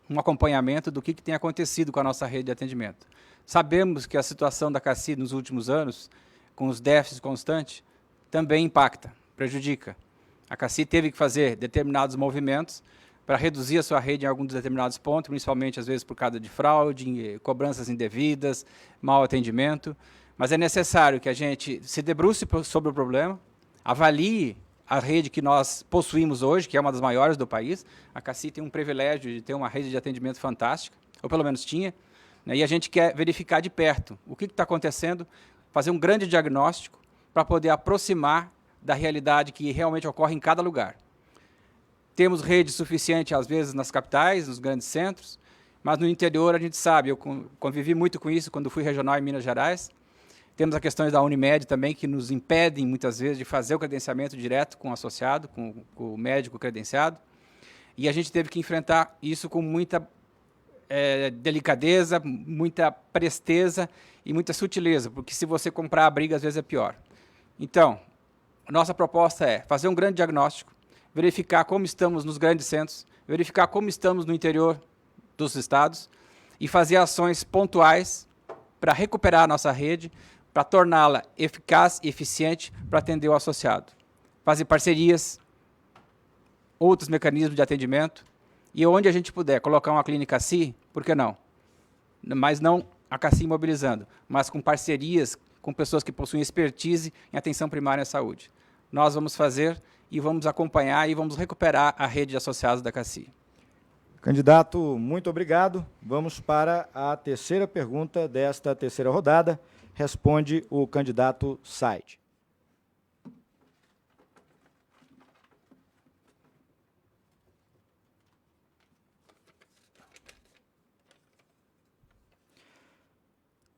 Speaker 3: um acompanhamento do que tem acontecido com a nossa rede de atendimento. Sabemos que a situação da CACI nos últimos anos, com os déficits constantes, também impacta, prejudica. A CACI teve que fazer determinados movimentos para reduzir a sua rede em alguns determinados pontos, principalmente, às vezes, por causa de fraude, cobranças indevidas, mau atendimento. Mas é necessário que a gente se debruce sobre o problema, avalie a rede que nós possuímos hoje, que é uma das maiores do país. A CACI tem um privilégio de ter uma rede de atendimento fantástica, ou pelo menos tinha, né? E a gente quer verificar de perto o que está acontecendo, fazer um grande diagnóstico para poder aproximar da realidade que realmente ocorre em cada lugar. Temos rede suficiente, às vezes, nas capitais, nos grandes centros, mas no interior a gente sabe, eu convivi muito com isso quando fui regional em Minas Gerais. Temos as questões da Unimed também, que nos impedem, muitas vezes, de fazer o credenciamento direto com o associado, com o médico credenciado. E a gente teve que enfrentar isso com muita delicadeza, muita presteza e muita sutileza, porque se você comprar a briga, às vezes é pior. Então, a nossa proposta é fazer um grande diagnóstico, verificar como estamos nos grandes centros, verificar como estamos no interior dos estados e fazer ações pontuais para recuperar a nossa rede, para torná-la eficaz e eficiente para atender o associado. Fazer parcerias, outros mecanismos de atendimento, e onde a gente puder colocar uma clínica CACI, por que não? Mas não a CACI mobilizando, mas com parcerias com pessoas que possuem expertise em atenção primária à saúde. Nós vamos fazer e vamos acompanhar e vamos recuperar a rede de associados da CACI.
Speaker 1: Candidato, muito obrigado. Vamos para a terceira pergunta desta terceira rodada. Responde o candidato Said.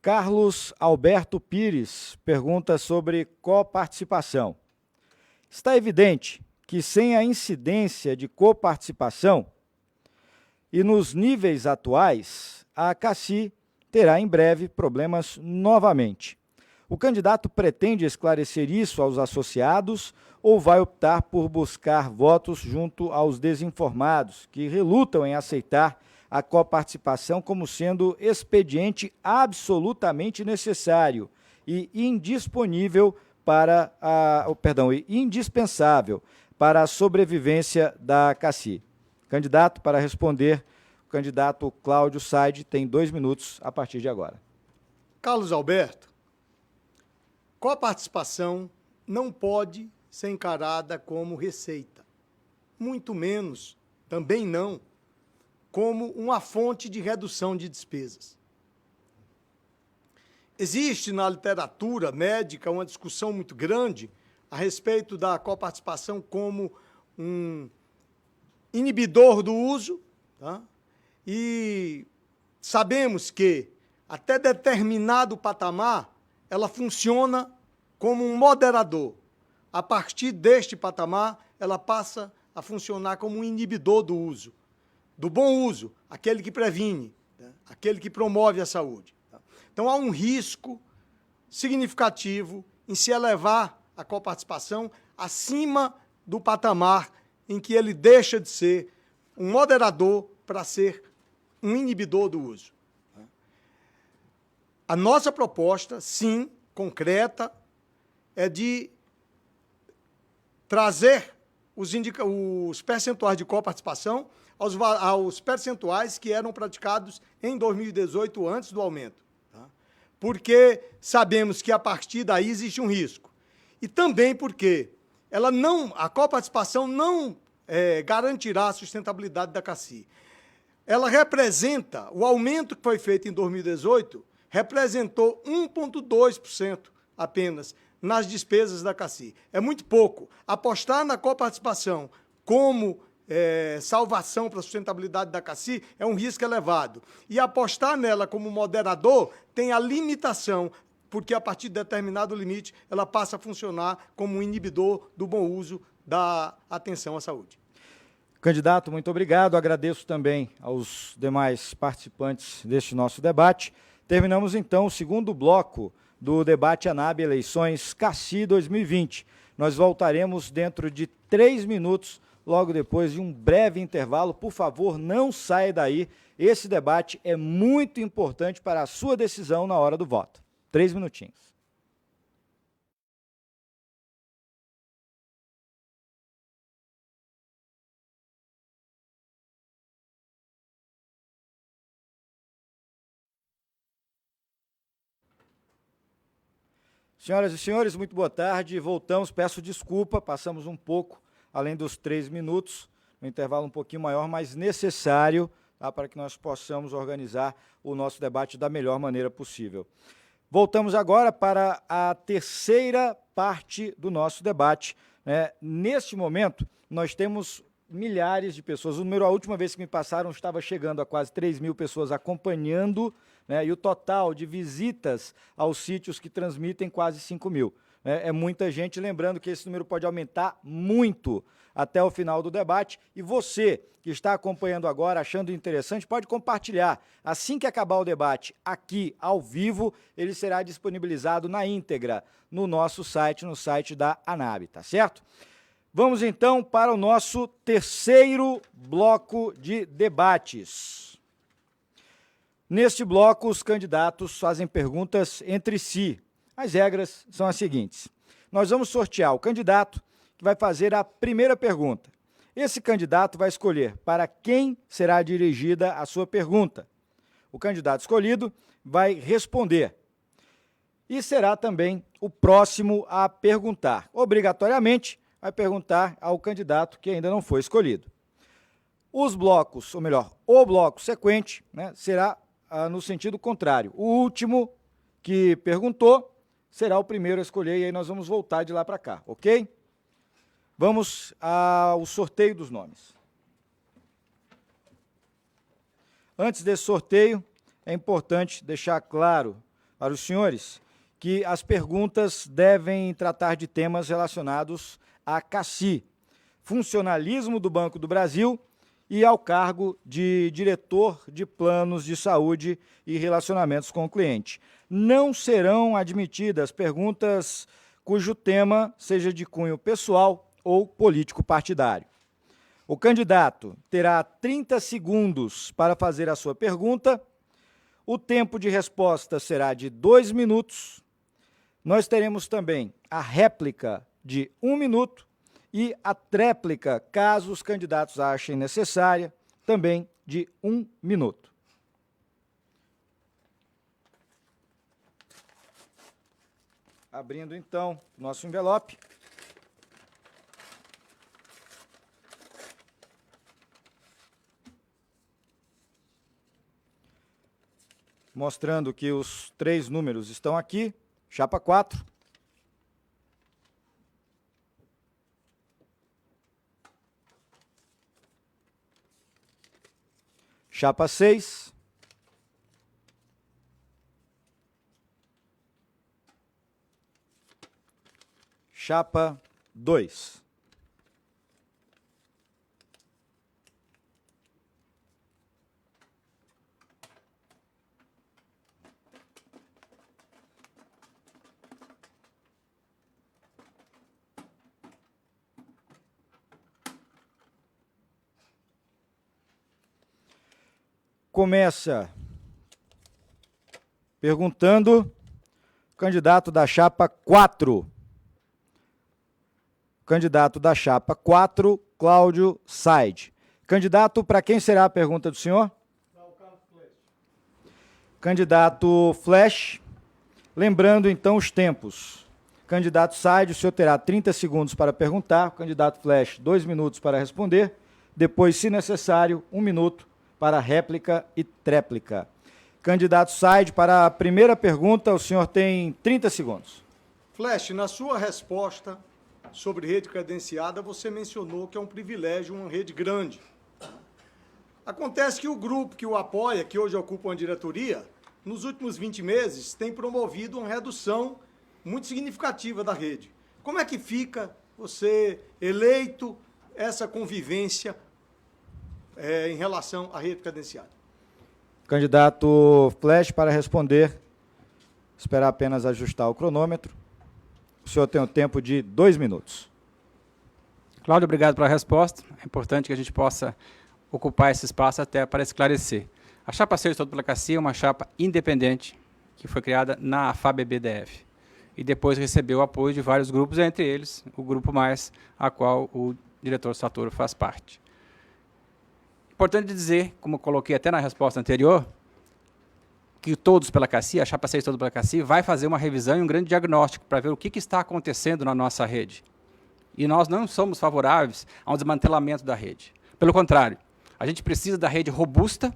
Speaker 1: Carlos Alberto Pires pergunta sobre coparticipação. Está evidente que sem a incidência de coparticipação e nos níveis atuais, a CACI terá em breve problemas novamente. O candidato pretende esclarecer isso aos associados ou vai optar por buscar votos junto aos desinformados, que relutam em aceitar a coparticipação como sendo expediente absolutamente necessário e indisponível para indispensável para a sobrevivência da CACI? Candidato, para responder, o candidato Cláudio Said tem 2 minutos a partir de agora.
Speaker 4: Carlos Alberto, coparticipação não pode ser encarada como receita. Muito menos, também não, como uma fonte de redução de despesas. Existe na literatura médica uma discussão muito grande a respeito da coparticipação como um inibidor do uso, tá? E sabemos que, até determinado patamar, ela funciona como um moderador. A partir deste patamar, ela passa a funcionar como um inibidor do uso, do bom uso, aquele que previne, tá? Aquele que promove a saúde. Tá? Então, há um risco significativo em se elevar a coparticipação acima do patamar em que ele deixa de ser um moderador para ser um inibidor do uso. A nossa proposta, sim, concreta, é de trazer os percentuais de coparticipação aos percentuais que eram praticados em 2018, antes do aumento. Tá? Porque sabemos que, a partir daí, existe um risco. E também porque a coparticipação não garantirá a sustentabilidade da CACI. Ela representa, o aumento que foi feito em 2018, representou 1,2% apenas nas despesas da CACI. É muito pouco. Apostar na coparticipação como salvação para a sustentabilidade da CACI é um risco elevado. E apostar nela como moderador tem a limitação, porque a partir de determinado limite ela passa a funcionar como um inibidor do bom uso da atenção à saúde.
Speaker 1: Candidato, muito obrigado. Agradeço também aos demais participantes deste nosso debate. Terminamos, então, o segundo bloco do debate ANAB Eleições CACI 2020. Nós voltaremos dentro de 3 minutos, logo depois de um breve intervalo. Por favor, não saia daí. Esse debate é muito importante para a sua decisão na hora do voto. 3 minutinhos. Senhoras e senhores, muito boa tarde. Voltamos, peço desculpa, passamos um pouco além dos 3 minutos, um intervalo um pouquinho maior, mas necessário, tá, para que nós possamos organizar o nosso debate da melhor maneira possível. Voltamos agora para a terceira parte do nosso debate. Neste momento, nós temos milhares de pessoas. A última vez que me passaram, estava chegando a quase 3.000 pessoas acompanhando, e o total de visitas aos sítios que transmitem quase 5.000. É muita gente, lembrando que esse número pode aumentar muito até o final do debate. E você que está acompanhando agora, achando interessante, pode compartilhar. Assim que acabar o debate aqui, ao vivo, ele será disponibilizado na íntegra no nosso site, no site da ANAB, tá certo? Vamos, então, para o nosso terceiro bloco de debates. Neste bloco, os candidatos fazem perguntas entre si. As regras são as seguintes. Nós vamos sortear o candidato que vai fazer a primeira pergunta. Esse candidato vai escolher para quem será dirigida a sua pergunta. O candidato escolhido vai responder. E será também o próximo a perguntar. Obrigatoriamente, vai perguntar ao candidato que ainda não foi escolhido. Os blocos, ou melhor, o bloco sequente, será no sentido contrário. O último que perguntou será o primeiro a escolher, e aí nós vamos voltar de lá para cá, ok? Vamos ao sorteio dos nomes. Antes desse sorteio, é importante deixar claro para os senhores que as perguntas devem tratar de temas relacionados à CACI, funcionalismo do Banco do Brasil e ao cargo de diretor de planos de saúde e relacionamentos com o cliente. Não serão admitidas perguntas cujo tema seja de cunho pessoal ou político partidário. O candidato terá 30 segundos para fazer a sua pergunta. O tempo de resposta será de 2 minutos. Nós teremos também a réplica de 1 minuto e a tréplica, caso os candidatos achem necessária, também de 1 minuto. Abrindo, então, nosso envelope. mostrando que os 3 números estão aqui. Chapa 4. Chapa 6. Chapa 2. Começa perguntando o candidato da chapa 4. Candidato da chapa 4, Cláudio Said. Candidato, para quem será a pergunta do senhor? Candidato Flash. Lembrando, então, os tempos. Candidato Said, o senhor terá 30 segundos para perguntar. Candidato Flash, 2 minutos para responder. Depois, se necessário, 1 minuto para réplica e tréplica. Candidato Said, para a primeira pergunta, o senhor tem 30 segundos.
Speaker 4: Flash, na sua resposta sobre rede credenciada, você mencionou que é um privilégio uma rede grande. Acontece que o grupo que o apoia, que hoje ocupa uma diretoria, nos últimos 20 meses tem promovido uma redução muito significativa da rede. Como é que fica você eleito essa convivência em relação à rede credenciada?
Speaker 1: Candidato Flash, para responder, esperar apenas ajustar o cronômetro. O senhor tem o tempo de 2 minutos.
Speaker 3: Cláudio, obrigado pela resposta. É importante que a gente possa ocupar esse espaço até para esclarecer. A chapa 6 Todo pela CACI é uma chapa independente que foi criada na FABBDF e depois recebeu o apoio de vários grupos, entre eles o Grupo Mais, a qual o diretor Satoro faz parte. Importante dizer, como eu coloquei até na resposta anterior, que Todos pela CACI, a chapa 6 Todos pela CACI, vai fazer uma revisão e um grande diagnóstico para ver o que está acontecendo na nossa rede. E nós não somos favoráveis ao desmantelamento da rede. Pelo contrário, a gente precisa da rede robusta,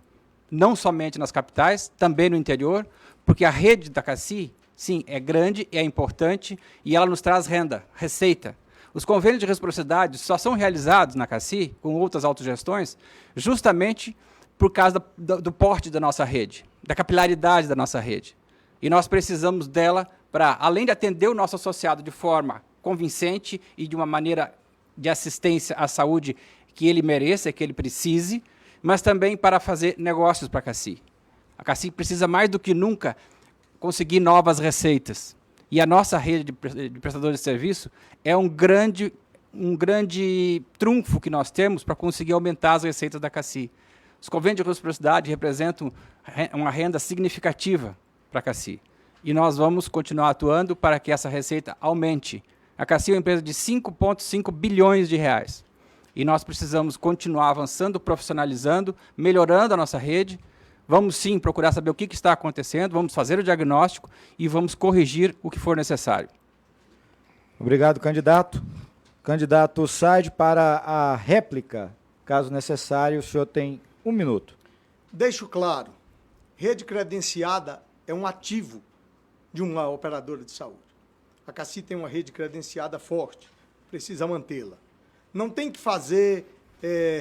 Speaker 3: não somente nas capitais, também no interior, porque a rede da CACI, sim, é grande, é importante e ela nos traz renda, receita. Os convênios de reciprocidade só são realizados na CACI, com outras autogestões, justamente por causa do porte da nossa rede, da capilaridade da nossa rede. E nós precisamos dela para, além de atender o nosso associado de forma convincente e de uma maneira de assistência à saúde que ele mereça, que ele precise, mas também para fazer negócios para a CACI. A CACI precisa mais do que nunca conseguir novas receitas. E a nossa rede de prestadores de serviço é um grande trunfo que nós temos para conseguir aumentar as receitas da CACI. Os convênios de reciprocidade representam uma renda significativa para a CACI. E nós vamos continuar atuando para que essa receita aumente. A CACI é uma empresa de 5,5 bilhões de reais. E nós precisamos continuar avançando, profissionalizando, melhorando a nossa rede. Vamos, sim, procurar saber o que está acontecendo, vamos fazer o diagnóstico e vamos corrigir o que for necessário.
Speaker 1: Obrigado, candidato. Candidato Said, para a réplica, caso necessário, o senhor tem 1 minuto.
Speaker 4: Deixo claro, rede credenciada é um ativo de uma operadora de saúde. A CACI tem uma rede credenciada forte, precisa mantê-la. Não tem que fazer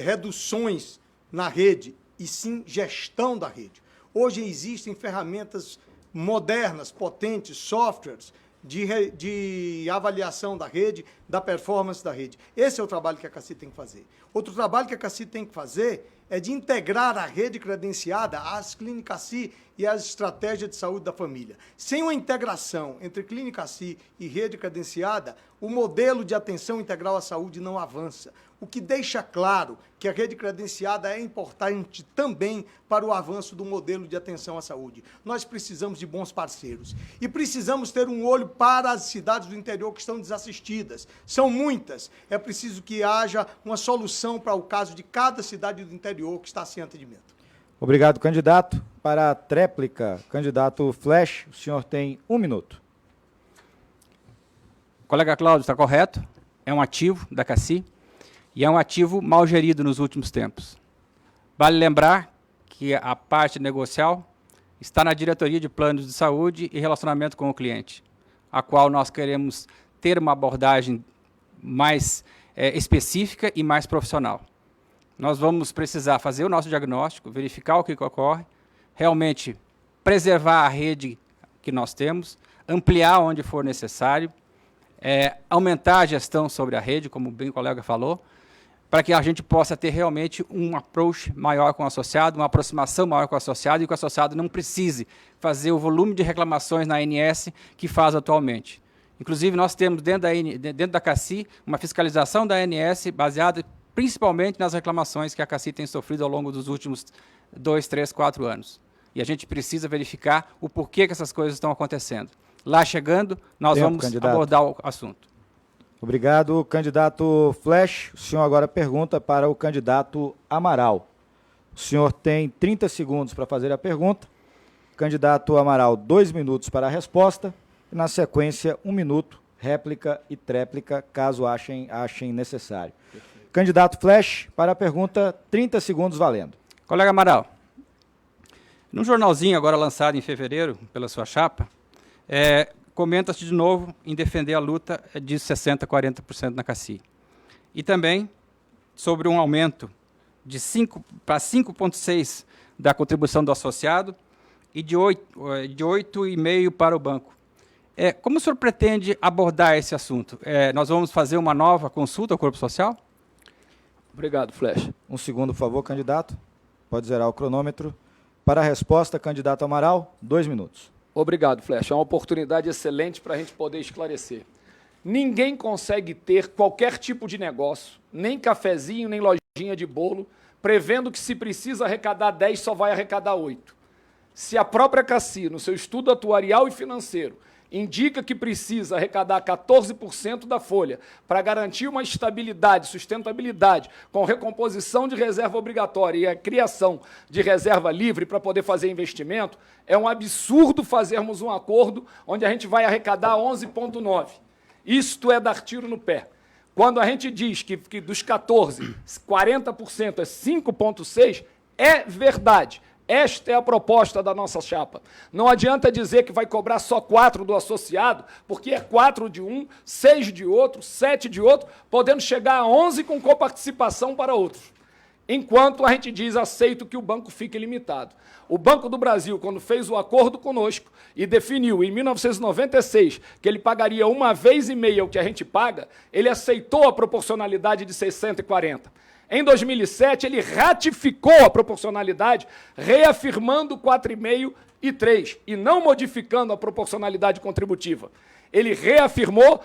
Speaker 4: reduções na rede, e sim gestão da rede. Hoje existem ferramentas modernas, potentes, softwares de avaliação da rede, da performance da rede. Esse é o trabalho que a CACI tem que fazer. Outro trabalho que a CACI tem que fazer é de integrar a rede credenciada às clínicas CACI e às estratégias de saúde da família. Sem uma integração entre clínica CACI e rede credenciada, o modelo de atenção integral à saúde não avança. O que deixa claro que a rede credenciada é importante também para o avanço do modelo de atenção à saúde. Nós precisamos de bons parceiros e precisamos ter um olho para as cidades do interior que estão desassistidas. São muitas. É preciso que haja uma solução para o caso de cada cidade do interior que está sem atendimento.
Speaker 1: Obrigado, candidato. Para a tréplica, candidato Flash, o senhor tem 1 minuto.
Speaker 3: O colega Cláudio está correto, é um ativo da CACI e é um ativo mal gerido nos últimos tempos. Vale lembrar que a parte negocial está na diretoria de planos de saúde e relacionamento com o cliente, a qual nós queremos ter uma abordagem mais específica e mais profissional. Nós vamos precisar fazer o nosso diagnóstico, verificar o que ocorre, realmente preservar a rede que nós temos, ampliar onde for necessário, aumentar a gestão sobre a rede, como bem o colega falou, para que a gente possa ter realmente um approach maior com o associado, uma aproximação maior com o associado, e que o associado não precise fazer o volume de reclamações na ANS que faz atualmente. Inclusive, nós temos dentro da CACI uma fiscalização da ANS baseada principalmente nas reclamações que a CACI tem sofrido ao longo dos últimos 2, 3, 4 anos. E a gente precisa verificar o porquê que essas coisas estão acontecendo. Lá chegando, nós vamos abordar o assunto.
Speaker 1: Obrigado, candidato Flash. O senhor agora pergunta para o candidato Amaral. O senhor tem 30 segundos para fazer a pergunta. Candidato Amaral, 2 minutos para a resposta. E, na sequência, 1 minuto, réplica e tréplica, caso achem necessário. Candidato Flash, para a pergunta, 30 segundos valendo.
Speaker 3: Colega Amaral, num jornalzinho agora lançado em fevereiro pela sua chapa, comenta-se de novo em defender a luta de 60% a 40% na CACI. E também sobre um aumento de 5 para 5,6% da contribuição do associado e de 8,5% para o banco. Como o senhor pretende abordar esse assunto? Nós vamos fazer uma nova consulta ao Corpo Social?
Speaker 5: Obrigado, Flash.
Speaker 1: 1 segundo, por favor, candidato. Pode zerar o cronômetro. Para a resposta, candidato Amaral, 2 minutos.
Speaker 5: Obrigado, Flash. É uma oportunidade excelente para a gente poder esclarecer. Ninguém consegue ter qualquer tipo de negócio, nem cafezinho, nem lojinha de bolo, prevendo que se precisa arrecadar 10, só vai arrecadar 8. Se a própria CACI, no seu estudo atuarial e financeiro, indica que precisa arrecadar 14% da folha para garantir uma estabilidade, sustentabilidade, com recomposição de reserva obrigatória e a criação de reserva livre para poder fazer investimento, é um absurdo fazermos um acordo onde a gente vai arrecadar 11,9%. Isto é dar tiro no pé. Quando a gente diz que dos 14%, 40% é 5,6%, é verdade. Esta é a proposta da nossa chapa. Não adianta dizer que vai cobrar só 4 do associado, porque é 4 de um, 6 de outro, 7 de outro, podendo chegar a 11 com coparticipação para outros. Enquanto a gente diz, aceito que o banco fique limitado. O Banco do Brasil, quando fez o acordo conosco e definiu em 1996 que ele pagaria 1,5 vezes o que a gente paga, ele aceitou a proporcionalidade de 60 e 40. Em 2007, ele ratificou a proporcionalidade, reafirmando 4,5 e 3, e não modificando a proporcionalidade contributiva. Ele reafirmou,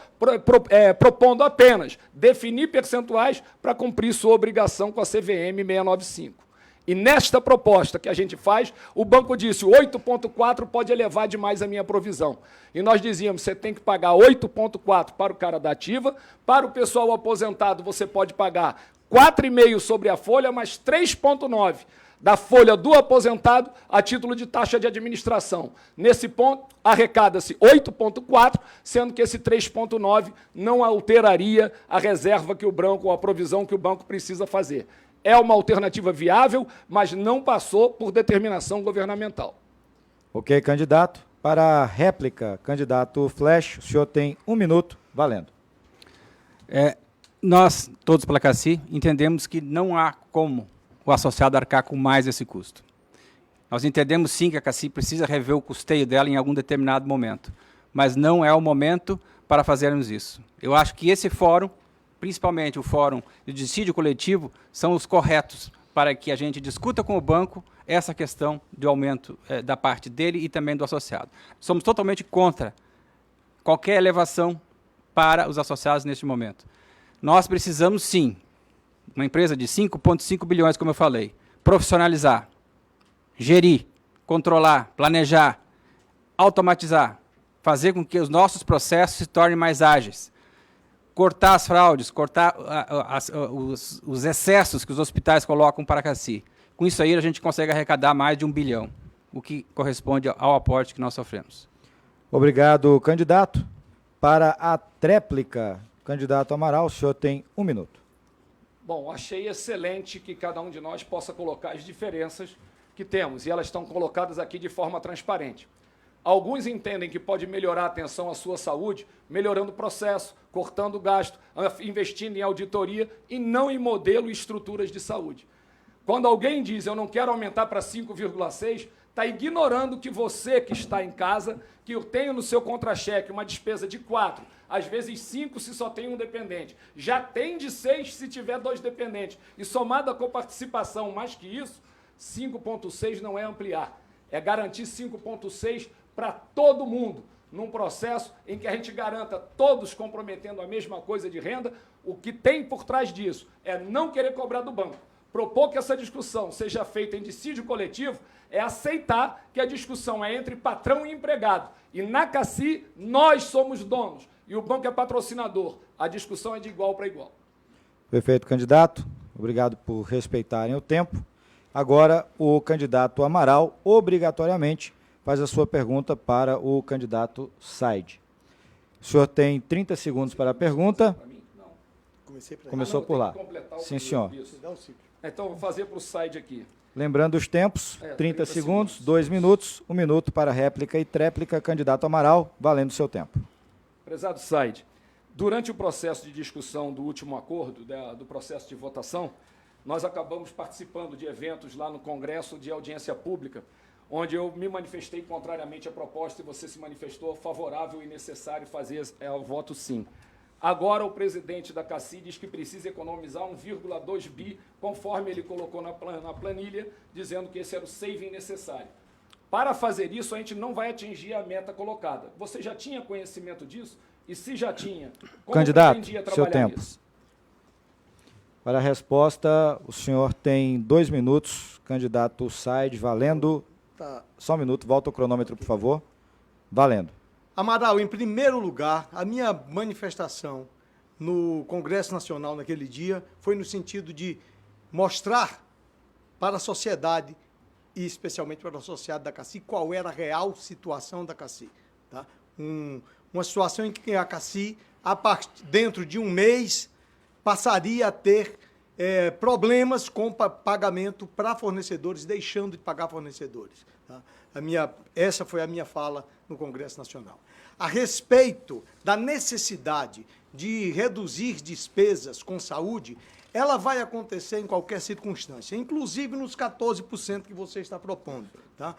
Speaker 5: propondo apenas definir percentuais para cumprir sua obrigação com a CVM 695. E nesta proposta que a gente faz, o banco disse 8,4 pode elevar demais a minha provisão. E nós dizíamos, você tem que pagar 8,4 para o cara da ativa, para o pessoal aposentado você pode pagar 4,5 sobre a folha, mais 3,9 da folha do aposentado a título de taxa de administração. Nesse ponto, arrecada-se 8,4, sendo que esse 3,9 não alteraria a reserva que o banco, ou a provisão que o banco precisa fazer. É uma alternativa viável, mas não passou por determinação governamental.
Speaker 1: Ok, candidato. Para a réplica, candidato Flash, o senhor tem 1 minuto, valendo.
Speaker 3: Nós, todos pela CACI, entendemos que não há como o associado arcar com mais esse custo. Nós entendemos, sim, que a CACI precisa rever o custeio dela em algum determinado momento, mas não é o momento para fazermos isso. Eu acho que esse fórum, principalmente o fórum de dissídio coletivo, são os corretos para que a gente discuta com o banco essa questão do aumento da parte dele e também do associado. Somos totalmente contra qualquer elevação para os associados neste momento. Nós precisamos, sim, uma empresa de 5,5 bilhões, como eu falei, profissionalizar, gerir, controlar, planejar, automatizar, fazer com que os nossos processos se tornem mais ágeis, cortar as fraudes, cortar os excessos que os hospitais colocam para a CACI. Com isso aí, a gente consegue arrecadar mais de 1 bilhão, o que corresponde ao aporte que nós sofremos.
Speaker 1: Obrigado, candidato. Para a tréplica, candidato Amaral, o senhor tem 1 minuto.
Speaker 5: Bom, achei excelente que cada um de nós possa colocar as diferenças que temos, e elas estão colocadas aqui de forma transparente. Alguns entendem que pode melhorar a atenção à sua saúde, melhorando o processo, cortando o gasto, investindo em auditoria e não em modelo e estruturas de saúde. Quando alguém diz, eu não quero aumentar para 5,6, está ignorando que você que está em casa, que eu tenho no seu contra-cheque uma despesa de 4, às vezes 5 se só tem um dependente, já tem de 6 se tiver 2 dependentes, e somado a coparticipação mais que isso, 5,6 não é ampliar, é garantir 5,6 para todo mundo, num processo em que a gente garanta todos comprometendo a mesma coisa de renda. O que tem por trás disso é não querer cobrar do banco. Propor que essa discussão seja feita em dissídio coletivo é aceitar que a discussão é entre patrão e empregado. E na CACI, nós somos donos e o banco é patrocinador. A discussão é de igual para igual.
Speaker 1: Perfeito, candidato. Obrigado por respeitarem o tempo. Agora, o candidato Amaral, obrigatoriamente, faz a sua pergunta para o candidato Said. O senhor tem 30 segundos para a pergunta. Começou por lá. Sim, senhor.
Speaker 5: Então, vou fazer para o Said aqui.
Speaker 1: Lembrando os tempos, 30 segundos, 2 minutos, 1 minuto para réplica e tréplica. Candidato Amaral, valendo o seu tempo.
Speaker 5: Prezado Said, durante o processo de discussão do último acordo, do processo de votação, nós acabamos participando de eventos lá no Congresso de audiência pública, onde eu me manifestei contrariamente à proposta e você se manifestou favorável e necessário fazer o voto sim. Agora o presidente da CACI diz que precisa economizar 1,2 bi, conforme ele colocou na planilha, dizendo que esse era o saving necessário. Para fazer isso, a gente não vai atingir a meta colocada. Você já tinha conhecimento disso? E se já tinha, como
Speaker 1: candidato,
Speaker 5: pretendia
Speaker 1: seu
Speaker 5: trabalhar
Speaker 1: tempo.
Speaker 5: nisso?
Speaker 1: Para a resposta, o senhor tem 2 minutos. Candidato Said, valendo.
Speaker 4: Tá.
Speaker 1: Só um minuto, volta o cronômetro, por favor. Valendo.
Speaker 4: Amaral, em primeiro lugar, a minha manifestação no Congresso Nacional naquele dia foi no sentido de mostrar para a sociedade, e especialmente para a sociedade da CACI, qual era a real situação da CACI. Tá? Uma situação em que a CACI, dentro de um mês, passaria a ter problemas com pagamento para fornecedores, deixando de pagar fornecedores. Tá? Essa foi a minha fala no Congresso Nacional. A respeito da necessidade de reduzir despesas com saúde, ela vai acontecer em qualquer circunstância, inclusive nos 14% que você está propondo. Tá?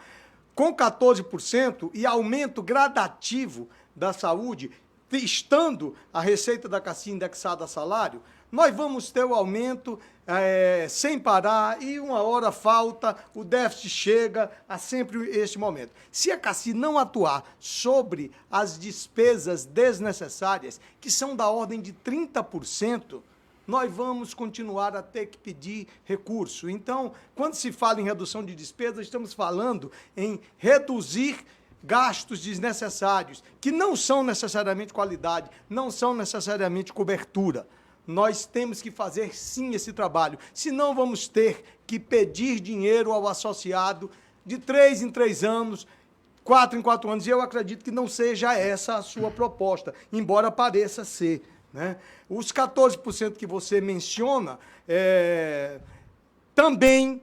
Speaker 4: Com 14% e aumento gradativo da saúde, estando a receita da CACI indexada a salário, nós vamos ter o aumento sem parar e uma hora falta, o déficit chega a sempre este momento. Se a CACI não atuar sobre as despesas desnecessárias, que são da ordem de 30%, nós vamos continuar a ter que pedir recurso. Então, quando se fala em redução de despesas, estamos falando em reduzir gastos desnecessários, que não são necessariamente qualidade, não são necessariamente cobertura. Nós temos que fazer, sim, esse trabalho. Senão, vamos ter que pedir dinheiro ao associado de 3 em 3 anos, 4 em 4 anos. E eu acredito que não seja essa a sua proposta, embora pareça ser. Né? Os 14% que você menciona também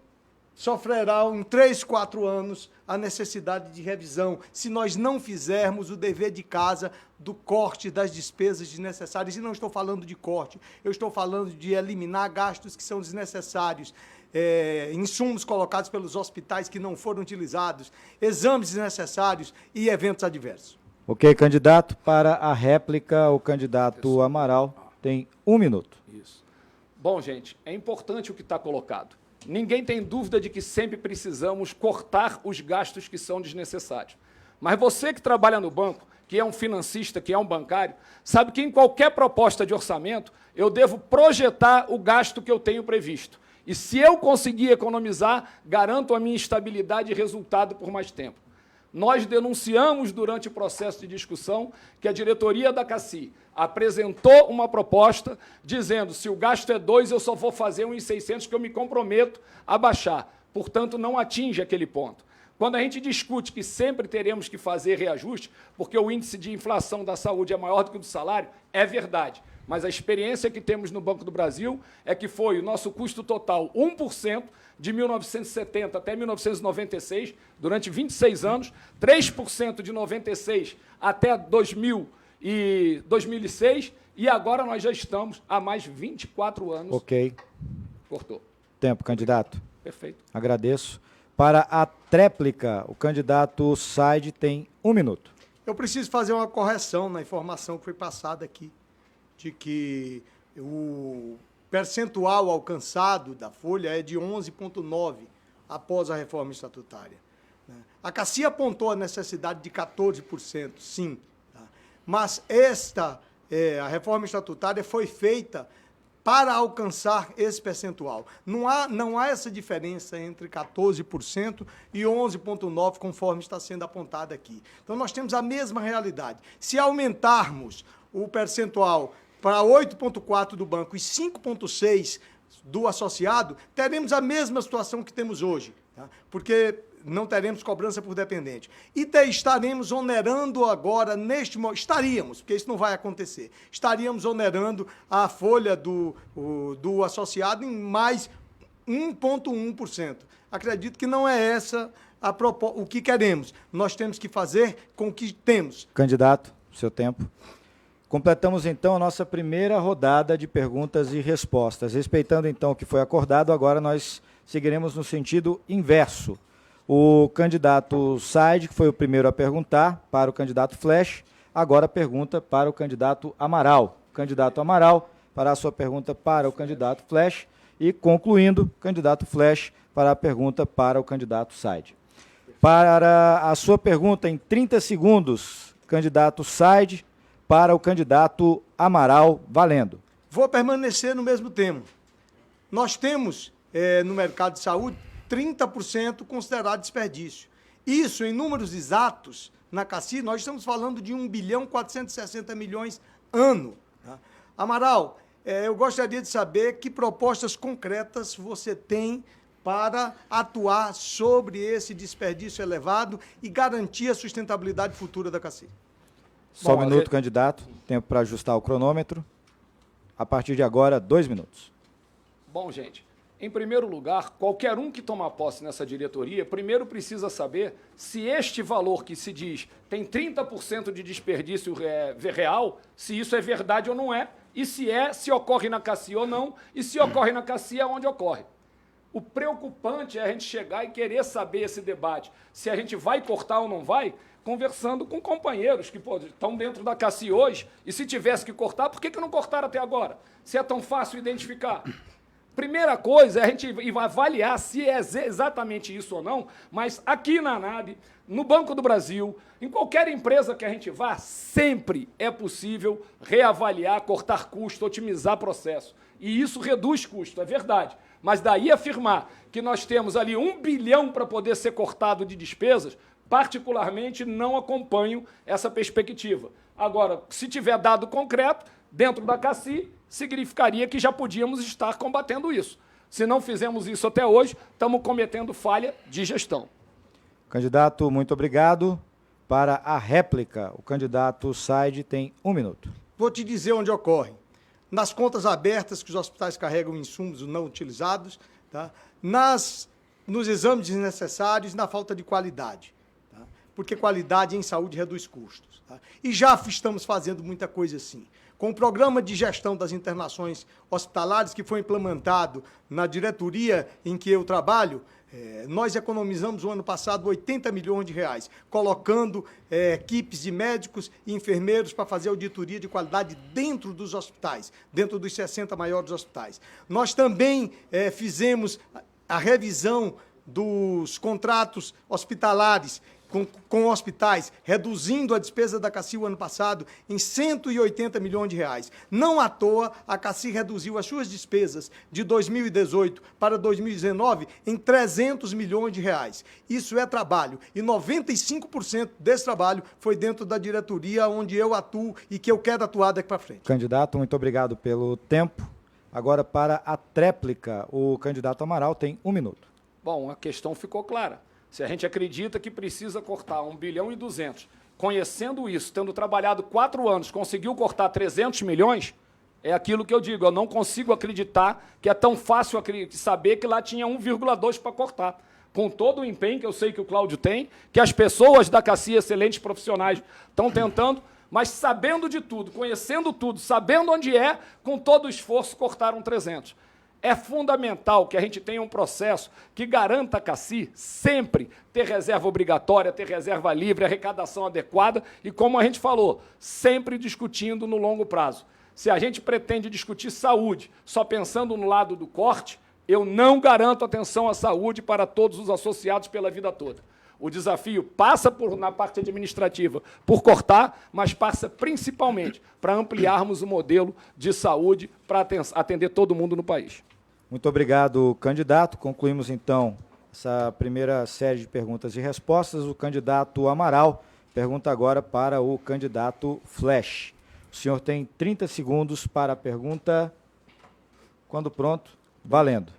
Speaker 4: sofrerão em 3, 4 anos a necessidade de revisão, se nós não fizermos o dever de casa do corte das despesas desnecessárias. E não estou falando de corte, eu estou falando de eliminar gastos que são desnecessários, insumos colocados pelos hospitais que não foram utilizados, exames desnecessários e eventos adversos.
Speaker 1: Ok, candidato. Para a réplica, o candidato Amaral tem 1 minuto.
Speaker 5: Isso. Bom, gente, é importante o que está colocado. Ninguém tem dúvida de que sempre precisamos cortar os gastos que são desnecessários. Mas você que trabalha no banco, que é um financista, que é um bancário, sabe que em qualquer proposta de orçamento, eu devo projetar o gasto que eu tenho previsto. E se eu conseguir economizar, garanto a minha estabilidade e resultado por mais tempo. Nós denunciamos durante o processo de discussão que a diretoria da CACI apresentou uma proposta dizendo se o gasto é 2, eu só vou fazer 1.600 que eu me comprometo a baixar. Portanto, não atinge aquele ponto. Quando a gente discute que sempre teremos que fazer reajuste, porque o índice de inflação da saúde é maior do que o do salário, é verdade. mas a experiência que temos no Banco do Brasil é que foi o nosso custo total 1% de 1970 até 1996, durante 26 anos, 3% de 96 até 2006, e agora nós já estamos há mais 24 anos.
Speaker 1: Ok.
Speaker 5: Cortou.
Speaker 1: Tempo, candidato.
Speaker 5: Perfeito.
Speaker 1: Agradeço. Para a tréplica, o candidato Said tem 1 minuto.
Speaker 4: Eu preciso fazer uma correção na informação que foi passada aqui, de que o percentual alcançado da Folha é de 11,9% após a reforma estatutária. A CACI apontou a necessidade de 14%, sim. Mas a reforma estatutária foi feita para alcançar esse percentual. Não há essa diferença entre 14% e 11,9%, conforme está sendo apontado aqui. Então, nós temos a mesma realidade. Se aumentarmos o percentual para 8,4% do banco e 5,6% do associado, teremos a mesma situação que temos hoje, tá? Porque não teremos cobrança por dependente. E estaremos onerando agora, neste momento, estaríamos, porque isso não vai acontecer, estaríamos onerando a folha do associado em mais 1,1%. Acredito que não é essa o que queremos. Nós temos que fazer com o que temos.
Speaker 1: Candidato, seu tempo. Completamos, então, a nossa primeira rodada de perguntas e respostas. Respeitando, então, o que foi acordado, agora nós seguiremos no sentido inverso. O candidato Said, que foi o primeiro a perguntar, para o candidato Flash, agora pergunta para o candidato Amaral. O candidato Amaral fará a sua pergunta para o candidato Flash e, concluindo, o candidato Flash fará a pergunta para o candidato Said. Para a sua pergunta, em 30 segundos, candidato Said, para o candidato Amaral, valendo.
Speaker 4: Vou permanecer no mesmo tema. Nós temos, no mercado de saúde, 30% considerado desperdício. Isso, em números exatos, na CACI, nós estamos falando de 1.460 bilhões ano. Tá? Amaral, eu gostaria de saber que propostas concretas você tem para atuar sobre esse desperdício elevado e garantir a sustentabilidade futura da CACI.
Speaker 1: Só um minuto, candidato. Tempo para ajustar o cronômetro. A partir de agora, 2 minutos.
Speaker 5: Bom, gente, em primeiro lugar, qualquer um que tomar posse nessa diretoria, primeiro precisa saber se este valor que se diz tem 30% de desperdício real, se isso é verdade ou não é, e se ocorre na CACI ou não, e se ocorre na CACI, aonde ocorre. O preocupante é a gente chegar e querer saber esse debate, se a gente vai cortar ou não vai, conversando com companheiros que estão dentro da CACI hoje, e se tivesse que cortar, por que não cortaram até agora? Se é tão fácil identificar. Primeira coisa é a gente avaliar se é exatamente isso ou não, mas aqui na ANAB, no Banco do Brasil, em qualquer empresa que a gente vá, sempre é possível reavaliar, cortar custo, otimizar processo. E isso reduz custo, é verdade. Mas daí afirmar que nós temos ali 1 bilhão para poder ser cortado de despesas, particularmente não acompanho essa perspectiva. Agora, se tiver dado concreto, dentro da CACI, significaria que já podíamos estar combatendo isso. Se não fizemos isso até hoje, estamos cometendo falha de gestão.
Speaker 1: Candidato, muito obrigado. Para a réplica, o candidato Said tem 1 minuto.
Speaker 4: Vou te dizer onde ocorre. Nas contas abertas que os hospitais carregam insumos não utilizados, tá? Nos exames desnecessários, na falta de qualidade. Tá? Porque qualidade em saúde reduz custos. Tá? E já estamos fazendo muita coisa assim. Com o programa de gestão das internações hospitalares que foi implementado na diretoria em que eu trabalho, nós economizamos o ano passado 80 milhões de reais, colocando equipes de médicos e enfermeiros para fazer auditoria de qualidade dentro dos hospitais, dentro dos 60 maiores hospitais. Nós também fizemos a revisão dos contratos hospitalares com hospitais, reduzindo a despesa da CACI o ano passado em 180 milhões de reais. Não à toa, a CACI reduziu as suas despesas de 2018 para 2019 em 300 milhões de reais. Isso é trabalho, e 95% desse trabalho foi dentro da diretoria onde eu atuo e que eu quero atuar daqui para frente.
Speaker 1: Candidato, muito obrigado pelo tempo. Agora, para a tréplica, o candidato Amaral tem 1 minuto.
Speaker 5: Bom, a questão ficou clara. Se a gente acredita que precisa cortar 1 bilhão e 200, conhecendo isso, tendo trabalhado 4 anos, conseguiu cortar 300 milhões, É aquilo que eu digo, eu não consigo acreditar que é tão fácil saber que lá tinha 1,2 para cortar. Com todo o empenho que eu sei que o Cláudio tem, que as pessoas da CACI, excelentes profissionais, estão tentando, mas sabendo de tudo, conhecendo tudo, sabendo onde é, com todo o esforço, cortaram 300. É fundamental que a gente tenha um processo que garanta a CACI sempre ter reserva obrigatória, ter reserva livre, arrecadação adequada e, como a gente falou, sempre discutindo no longo prazo. Se a gente pretende discutir saúde só pensando no lado do corte, eu não garanto atenção à saúde para todos os associados pela vida toda. O desafio passa, na parte administrativa, por cortar, mas passa principalmente para ampliarmos o modelo de saúde para atender todo mundo no país.
Speaker 1: Muito obrigado, candidato. Concluímos, então, essa primeira série de perguntas e respostas. O candidato Amaral pergunta agora para o candidato Flash. O senhor tem 30 segundos para a pergunta. Quando pronto, valendo.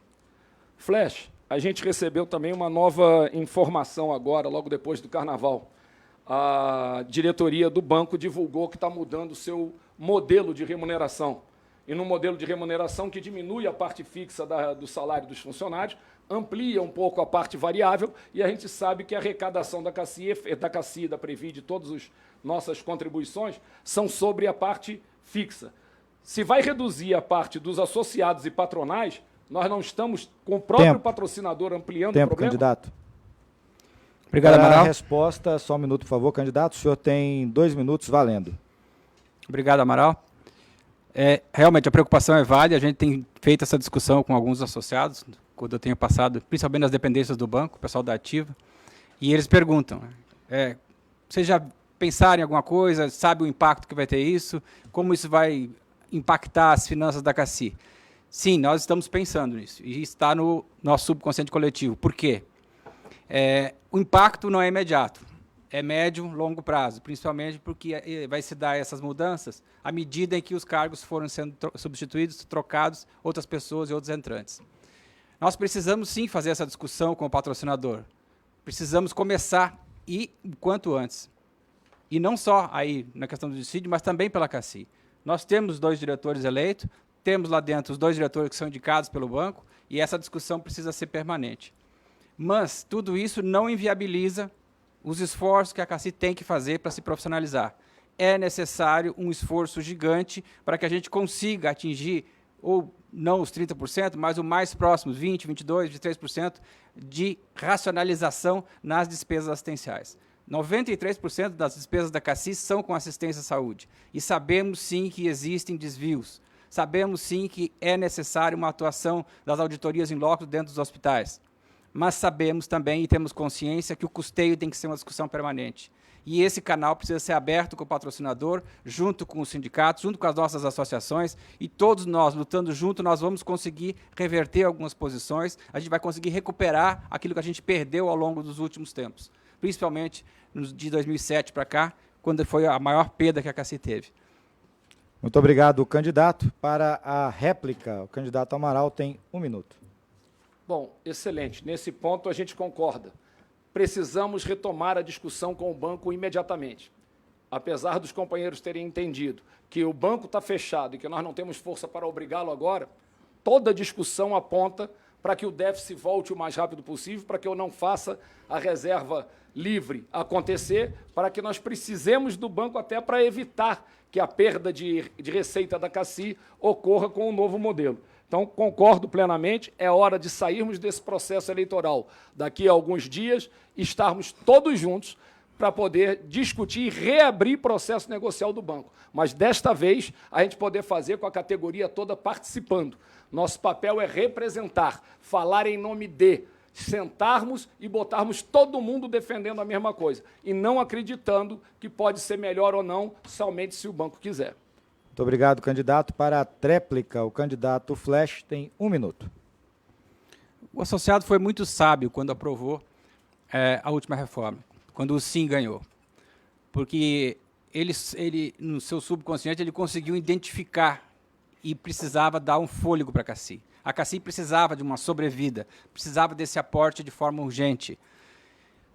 Speaker 5: Flash, a gente recebeu também uma nova informação agora, logo depois do Carnaval. A diretoria do banco divulgou que está mudando o seu modelo de remuneração. E no modelo de remuneração que diminui a parte fixa do salário dos funcionários, amplia um pouco a parte variável, e a gente sabe que a arrecadação da CACI, da Previd, todas as nossas contribuições, são sobre a parte fixa. Se vai reduzir a parte dos associados e patronais, nós não estamos com o próprio patrocinador ampliando o problema?
Speaker 1: Candidato.
Speaker 3: Obrigado, Amaral.
Speaker 1: Para a resposta, só um minuto, por favor, candidato. O senhor tem 2 minutos, valendo.
Speaker 3: Obrigado, Amaral. Realmente, a preocupação é válida. A gente tem feito essa discussão com alguns associados, quando eu tenho passado, principalmente nas dependências do banco, o pessoal da Ativa, e eles perguntam, vocês já pensaram em alguma coisa, sabe o impacto que vai ter isso, como isso vai impactar as finanças da CACI? Sim, nós estamos pensando nisso, e está no nosso subconsciente coletivo. Por quê? O impacto não é imediato, é médio, longo prazo, principalmente porque vai se dar essas mudanças à medida em que os cargos foram sendo substituídos, trocados, outras pessoas e outros entrantes. Nós precisamos, sim, fazer essa discussão com o patrocinador. Precisamos começar e o quanto antes. E não só aí na questão do dissídio, mas também pela CACI. Nós temos 2 diretores eleitos, temos lá dentro os 2 diretores que são indicados pelo banco, e essa discussão precisa ser permanente. Mas tudo isso não inviabiliza os esforços que a CACI tem que fazer para se profissionalizar. É necessário um esforço gigante para que a gente consiga atingir, ou não os 30%, mas o mais próximo, 20%, 22%, 23% de racionalização nas despesas assistenciais. 93% das despesas da CACI são com assistência à saúde. E sabemos, sim, que existem desvios. Sabemos, sim, que é necessário uma atuação das auditorias em loco dentro dos hospitais. Mas sabemos também e temos consciência que o custeio tem que ser uma discussão permanente. E esse canal precisa ser aberto com o patrocinador, junto com os sindicatos, junto com as nossas associações, e todos nós, lutando junto, nós vamos conseguir reverter algumas posições, a gente vai conseguir recuperar aquilo que a gente perdeu ao longo dos últimos tempos, principalmente de 2007 para cá, quando foi a maior perda que a CACI teve.
Speaker 1: Muito obrigado, candidato. Para a réplica, o candidato Amaral tem 1 minuto.
Speaker 5: Bom, excelente. Nesse ponto a gente concorda. Precisamos retomar a discussão com o banco imediatamente. Apesar dos companheiros terem entendido que o banco está fechado e que nós não temos força para obrigá-lo agora, toda a discussão aponta para que o déficit volte o mais rápido possível, para que eu não faça a reserva livre acontecer, para que nós precisemos do banco até para evitar que a perda de receita da CACI ocorra com o novo modelo. Então, concordo plenamente, é hora de sairmos desse processo eleitoral daqui a alguns dias e estarmos todos juntos para poder discutir e reabrir processo negocial do banco. Mas, desta vez, a gente poder fazer com a categoria toda participando. Nosso papel é representar, falar em nome de, sentarmos e botarmos todo mundo defendendo a mesma coisa e não acreditando que pode ser melhor ou não, somente se o banco quiser.
Speaker 1: Muito obrigado, candidato. Para a tréplica, o candidato Flash tem 1 minuto.
Speaker 3: O associado foi muito sábio quando aprovou a última reforma, quando o Sim ganhou. Porque ele, no seu subconsciente, ele conseguiu identificar e precisava dar um fôlego para a CACI. A CACI precisava de uma sobrevida, precisava desse aporte de forma urgente.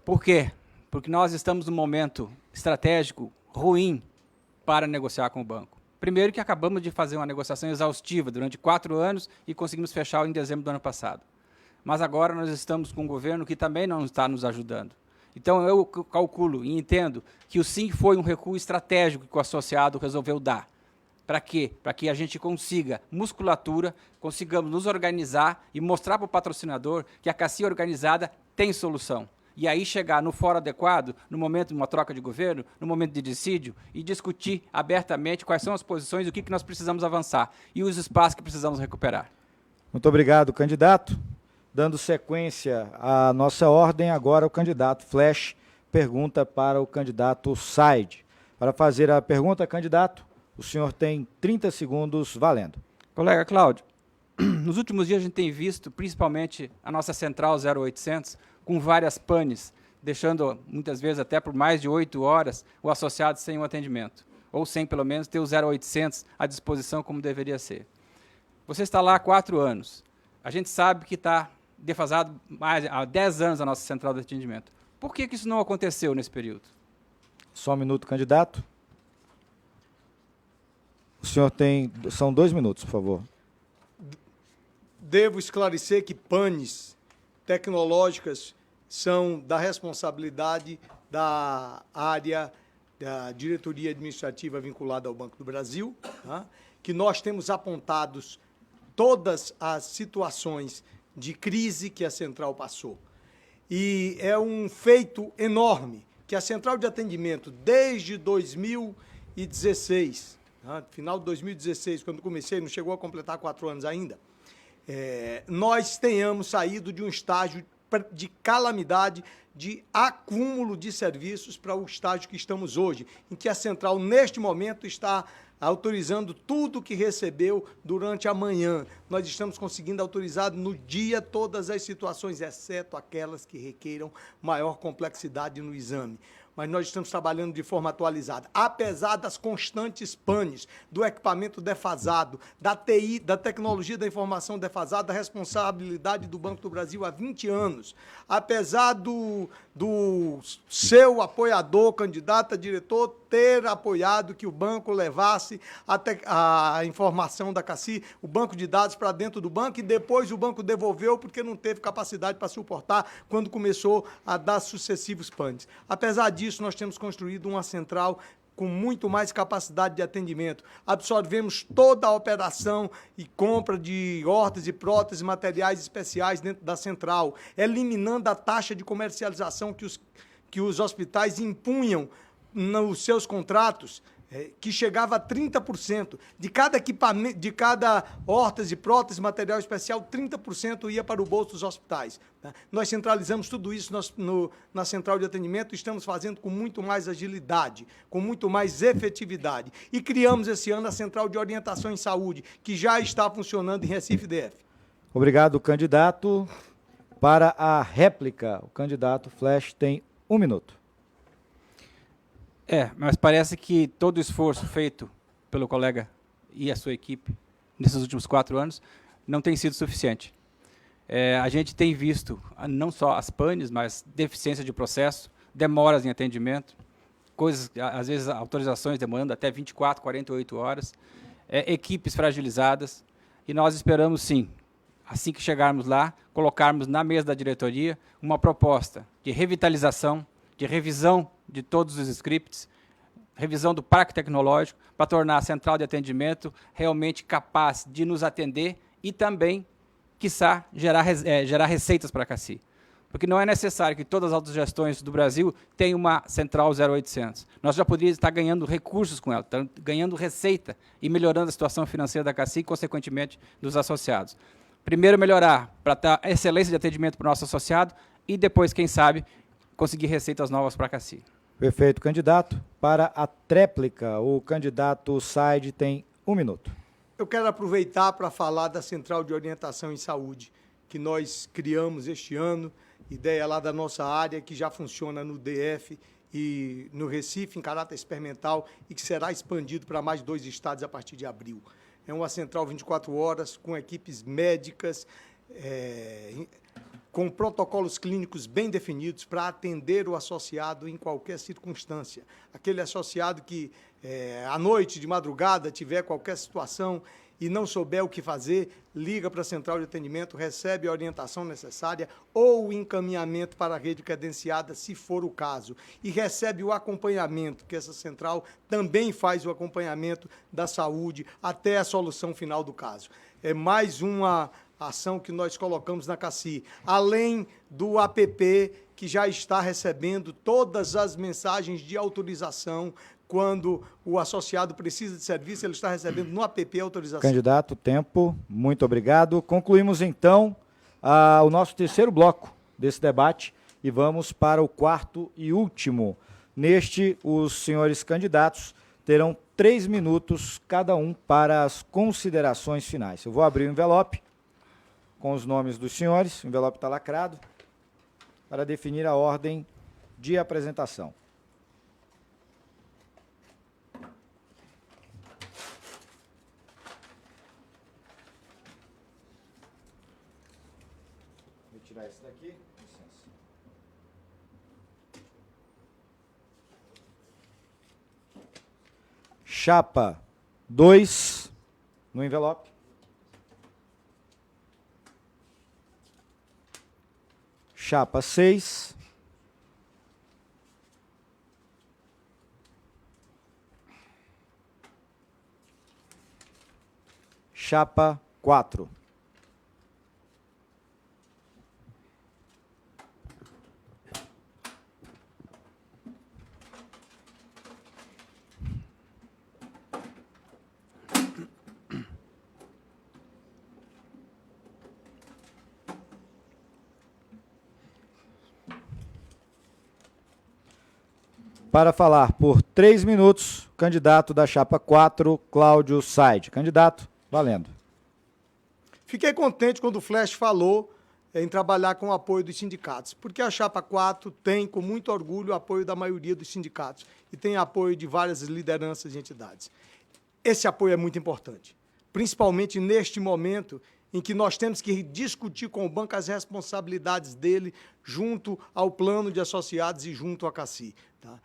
Speaker 3: Por quê? Porque nós estamos num momento estratégico ruim para negociar com o banco. Primeiro que acabamos de fazer uma negociação exaustiva durante 4 anos e conseguimos fechar em dezembro do ano passado. Mas agora nós estamos com um governo que também não está nos ajudando. Então, eu calculo e entendo que o sim foi um recuo estratégico que o associado resolveu dar. Para quê? Para que a gente consiga musculatura, consigamos nos organizar e mostrar para o patrocinador que a CACI organizada tem solução. E aí chegar no fórum adequado, no momento de uma troca de governo, no momento de dissídio, e discutir abertamente quais são as posições e o que nós precisamos avançar e os espaços que precisamos recuperar.
Speaker 1: Muito obrigado, candidato. Dando sequência à nossa ordem, agora o candidato Flash pergunta para o candidato Said. Para fazer a pergunta, candidato, o senhor tem 30 segundos valendo.
Speaker 3: Colega Cláudio, nos últimos dias a gente tem visto, principalmente a nossa central 0800, com várias panes, deixando muitas vezes até por mais de 8 horas o associado sem um atendimento, ou sem pelo menos ter o 0800 à disposição como deveria ser. Você está lá há 4 anos, a gente sabe que está defasado há 10 anos a nossa central de atendimento. Por que isso não aconteceu nesse período?
Speaker 1: Só um minuto, candidato. O senhor tem... São 2 minutos, por favor.
Speaker 4: Devo esclarecer que panes tecnológicas são da responsabilidade da área da diretoria administrativa vinculada ao Banco do Brasil, tá? Que nós temos apontados todas as situações de crise que a central passou. E é um feito enorme que a central de atendimento, desde 2016, tá? Final de 2016, quando comecei, não chegou a completar 4 anos ainda, nós tenhamos saído de um estágio de calamidade, de acúmulo de serviços para o estágio que estamos hoje, em que a central, neste momento, está autorizando tudo que recebeu durante a manhã. Nós estamos conseguindo autorizar no dia todas as situações, exceto aquelas que requeiram maior complexidade no exame. Mas nós estamos trabalhando de forma atualizada. Apesar das constantes panes, do equipamento defasado, da TI, da tecnologia da informação defasada, da responsabilidade do Banco do Brasil há 20 anos, apesar do seu apoiador, candidato a diretor, ter apoiado que o banco levasse a informação da CACI, o banco de dados, para dentro do banco, e depois o banco devolveu porque não teve capacidade para suportar quando começou a dar sucessivos panes. Apesar disso, nós temos construído uma central com muito mais capacidade de atendimento. Absorvemos toda a operação e compra de órteses e próteses, materiais especiais dentro da central, eliminando a taxa de comercialização que os hospitais impunham nos seus contratos, que chegava a 30%. De cada equipamento, de cada órtese, prótese, material especial, 30% ia para o bolso dos hospitais. Tá? Nós centralizamos tudo isso na central de atendimento, estamos fazendo com muito mais agilidade, com muito mais efetividade. E criamos esse ano a Central de Orientação em Saúde, que já está funcionando em Recife DF.
Speaker 1: Obrigado, candidato. Para a réplica, o candidato Flash tem 1 minuto.
Speaker 3: Mas parece que todo o esforço feito pelo colega e a sua equipe nesses últimos 4 anos não tem sido suficiente. A gente tem visto não só as panes, mas deficiência de processo, demoras em atendimento, coisas, às vezes autorizações demorando até 24, 48 horas, equipes fragilizadas, e nós esperamos sim, assim que chegarmos lá, colocarmos na mesa da diretoria uma proposta de revitalização, de revisão de todos os scripts, revisão do parque tecnológico, para tornar a central de atendimento realmente capaz de nos atender e também, quiçá, gerar receitas para a CACI. Porque não é necessário que todas as autogestões do Brasil tenham uma central 0800. Nós já poderíamos estar ganhando recursos com ela, ganhando receita e melhorando a situação financeira da CACI e, consequentemente, dos associados. Primeiro, melhorar para ter excelência de atendimento para o nosso associado e depois, quem sabe, conseguir receitas novas para a CACI.
Speaker 1: Perfeito, candidato. Para a tréplica, o candidato Said tem 1 minuto.
Speaker 4: Eu quero aproveitar para falar da Central de Orientação em Saúde, que nós criamos este ano, ideia lá da nossa área, que já funciona no DF e no Recife, em caráter experimental, e que será expandido para mais 2 estados a partir de abril. É uma central 24 horas, com equipes médicas, com protocolos clínicos bem definidos para atender o associado em qualquer circunstância. Aquele associado que, à noite, de madrugada, tiver qualquer situação e não souber o que fazer, liga para a central de atendimento, recebe a orientação necessária ou o encaminhamento para a rede credenciada, se for o caso, e recebe o acompanhamento, que essa central também faz o acompanhamento da saúde até a solução final do caso. É mais uma ação que nós colocamos na CACI, além do APP, que já está recebendo todas as mensagens de autorização. Quando o associado precisa de serviço, ele está recebendo no APP a autorização.
Speaker 1: Candidato, tempo. Muito obrigado. Concluímos, então, o nosso terceiro bloco desse debate e vamos para o quarto e último. Neste, os senhores candidatos terão 3 minutos cada um para as considerações finais. Eu vou abrir o envelope com os nomes dos senhores, o envelope está lacrado, para definir a ordem de apresentação. Vou tirar esse daqui, licença. Chapa 2 no envelope. Chapa 6. Chapa 4. Para falar por 3 minutos, candidato da chapa 4, Cláudio Said. Candidato, valendo.
Speaker 4: Fiquei contente quando o Flash falou em trabalhar com o apoio dos sindicatos, porque a chapa 4 tem, com muito orgulho, o apoio da maioria dos sindicatos e tem apoio de várias lideranças e entidades. Esse apoio é muito importante, principalmente neste momento em que nós temos que discutir com o banco as responsabilidades dele junto ao plano de associados e junto à CACI. Tá?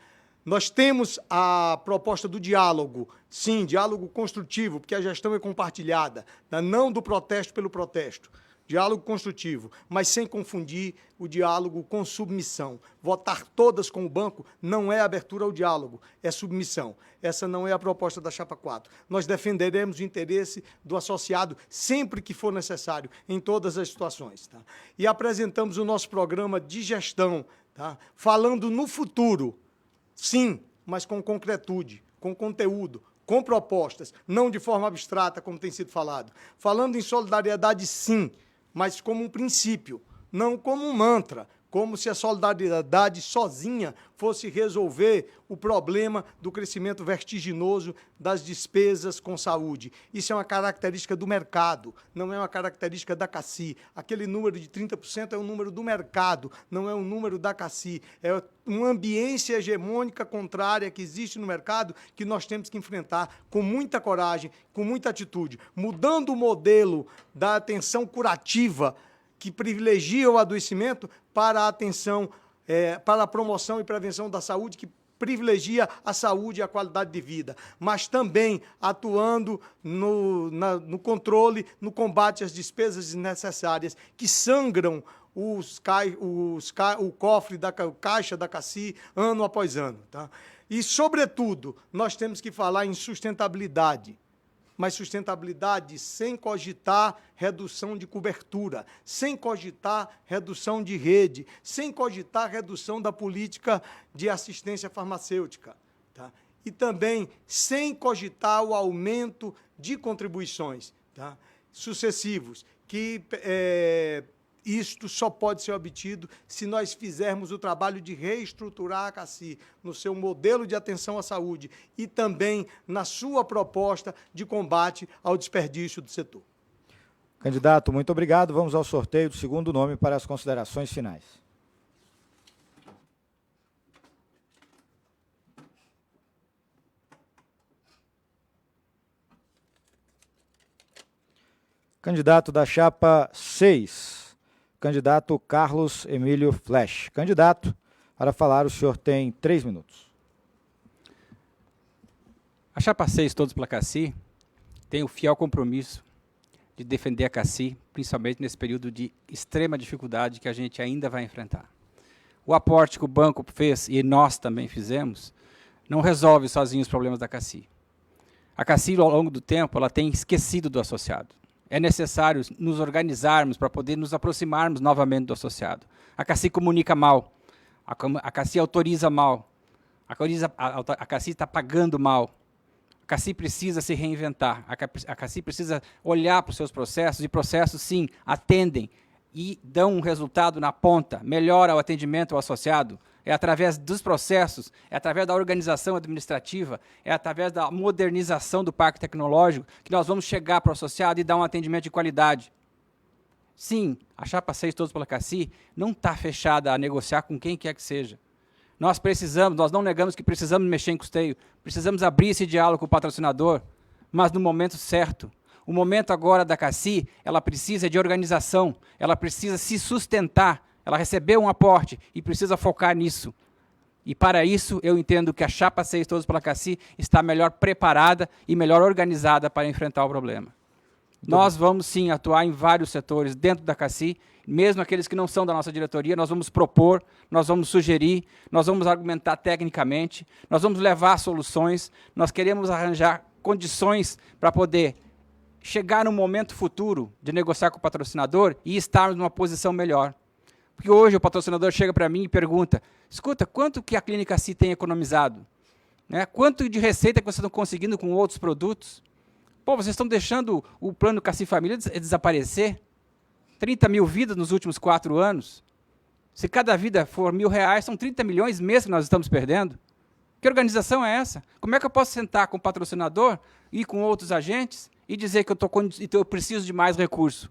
Speaker 4: Nós temos a proposta do diálogo, sim, diálogo construtivo, porque a gestão é compartilhada, tá? Não do protesto pelo protesto. Diálogo construtivo, mas sem confundir o diálogo com submissão. Votar todas com o banco não é abertura ao diálogo, é submissão. Essa não é a proposta da chapa 4. Nós defenderemos o interesse do associado sempre que for necessário, em todas as situações. Tá? E apresentamos o nosso programa de gestão, tá? Falando no futuro, sim, mas com concretude, com conteúdo, com propostas, não de forma abstrata, como tem sido falado. Falando em solidariedade, sim, mas como um princípio, não como um mantra, como se a solidariedade sozinha fosse resolver o problema do crescimento vertiginoso das despesas com saúde. Isso é uma característica do mercado, não é uma característica da CACI. Aquele número de 30% é um número do mercado, não é um número da CACI. É uma ambiência hegemônica contrária que existe no mercado que nós temos que enfrentar com muita coragem, com muita atitude, mudando o modelo da atenção curativa que privilegia o adoecimento para a atenção, para a promoção e prevenção da saúde, que privilegia a saúde e a qualidade de vida, mas também atuando no controle, no combate às despesas desnecessárias que sangram o cofre da caixa da CACI ano após ano. Tá? E, sobretudo, nós temos que falar em sustentabilidade, mas sustentabilidade sem cogitar redução de cobertura, sem cogitar redução de rede, sem cogitar redução da política de assistência farmacêutica. Tá? E também sem cogitar o aumento de contribuições, tá? Sucessivos, que isto só pode ser obtido se nós fizermos o trabalho de reestruturar a CACI no seu modelo de atenção à saúde e também na sua proposta de combate ao desperdício do setor.
Speaker 1: Candidato, muito obrigado. Vamos ao sorteio do segundo nome para as considerações finais. Candidato da chapa 6. candidato Carlos Emílio Flesch. Candidato, para falar, o senhor tem 3 minutos.
Speaker 3: A chapa 6, Todos pela Cassi, tem o fiel compromisso de defender a Cassi, principalmente nesse período de extrema dificuldade que a gente ainda vai enfrentar. O aporte que o banco fez, e nós também fizemos, não resolve sozinho os problemas da Cassi. A Cassi, ao longo do tempo, ela tem esquecido do associado. É necessário nos organizarmos para poder nos aproximarmos novamente do associado. A Cassi comunica mal, a Cassi autoriza mal, a Cassi está pagando mal. A Cassi precisa se reinventar, a Cassi precisa olhar para os seus processos, e processos, sim, atendem e dão um resultado na ponta, melhora o atendimento ao associado. É através dos processos, é através da organização administrativa, é através da modernização do parque tecnológico que nós vamos chegar para o associado e dar um atendimento de qualidade. Sim, a chapa 6, Todos pela Cassi, não está fechada a negociar com quem quer que seja. Nós não negamos que precisamos mexer em custeio, precisamos abrir esse diálogo com o patrocinador, mas no momento certo. O momento agora da Cassi, ela precisa de organização, ela precisa se sustentar, ela recebeu um aporte e precisa focar nisso. E para isso, eu entendo que a chapa 6, Todos pela Cassi, está melhor preparada e melhor organizada para enfrentar o problema. Nós vamos, sim, atuar em vários setores dentro da Cassi, mesmo aqueles que não são da nossa diretoria, nós vamos propor, nós vamos sugerir, nós vamos argumentar tecnicamente, nós vamos levar soluções, nós queremos arranjar condições para poder chegar no momento futuro de negociar com o patrocinador e estarmos numa posição melhor. Porque hoje o patrocinador chega para mim e pergunta, escuta, quanto que a Clínica Cassi tem economizado? Né? Quanto de receita que vocês estão conseguindo com outros produtos? Pô, vocês estão deixando o plano Cassi Família desaparecer? 30 mil vidas nos últimos 4 anos. Se cada vida for R$1.000, são 30 milhões mês que nós estamos perdendo. Que organização é essa? Como é que eu posso sentar com o patrocinador e com outros agentes e dizer que eu preciso de mais recurso?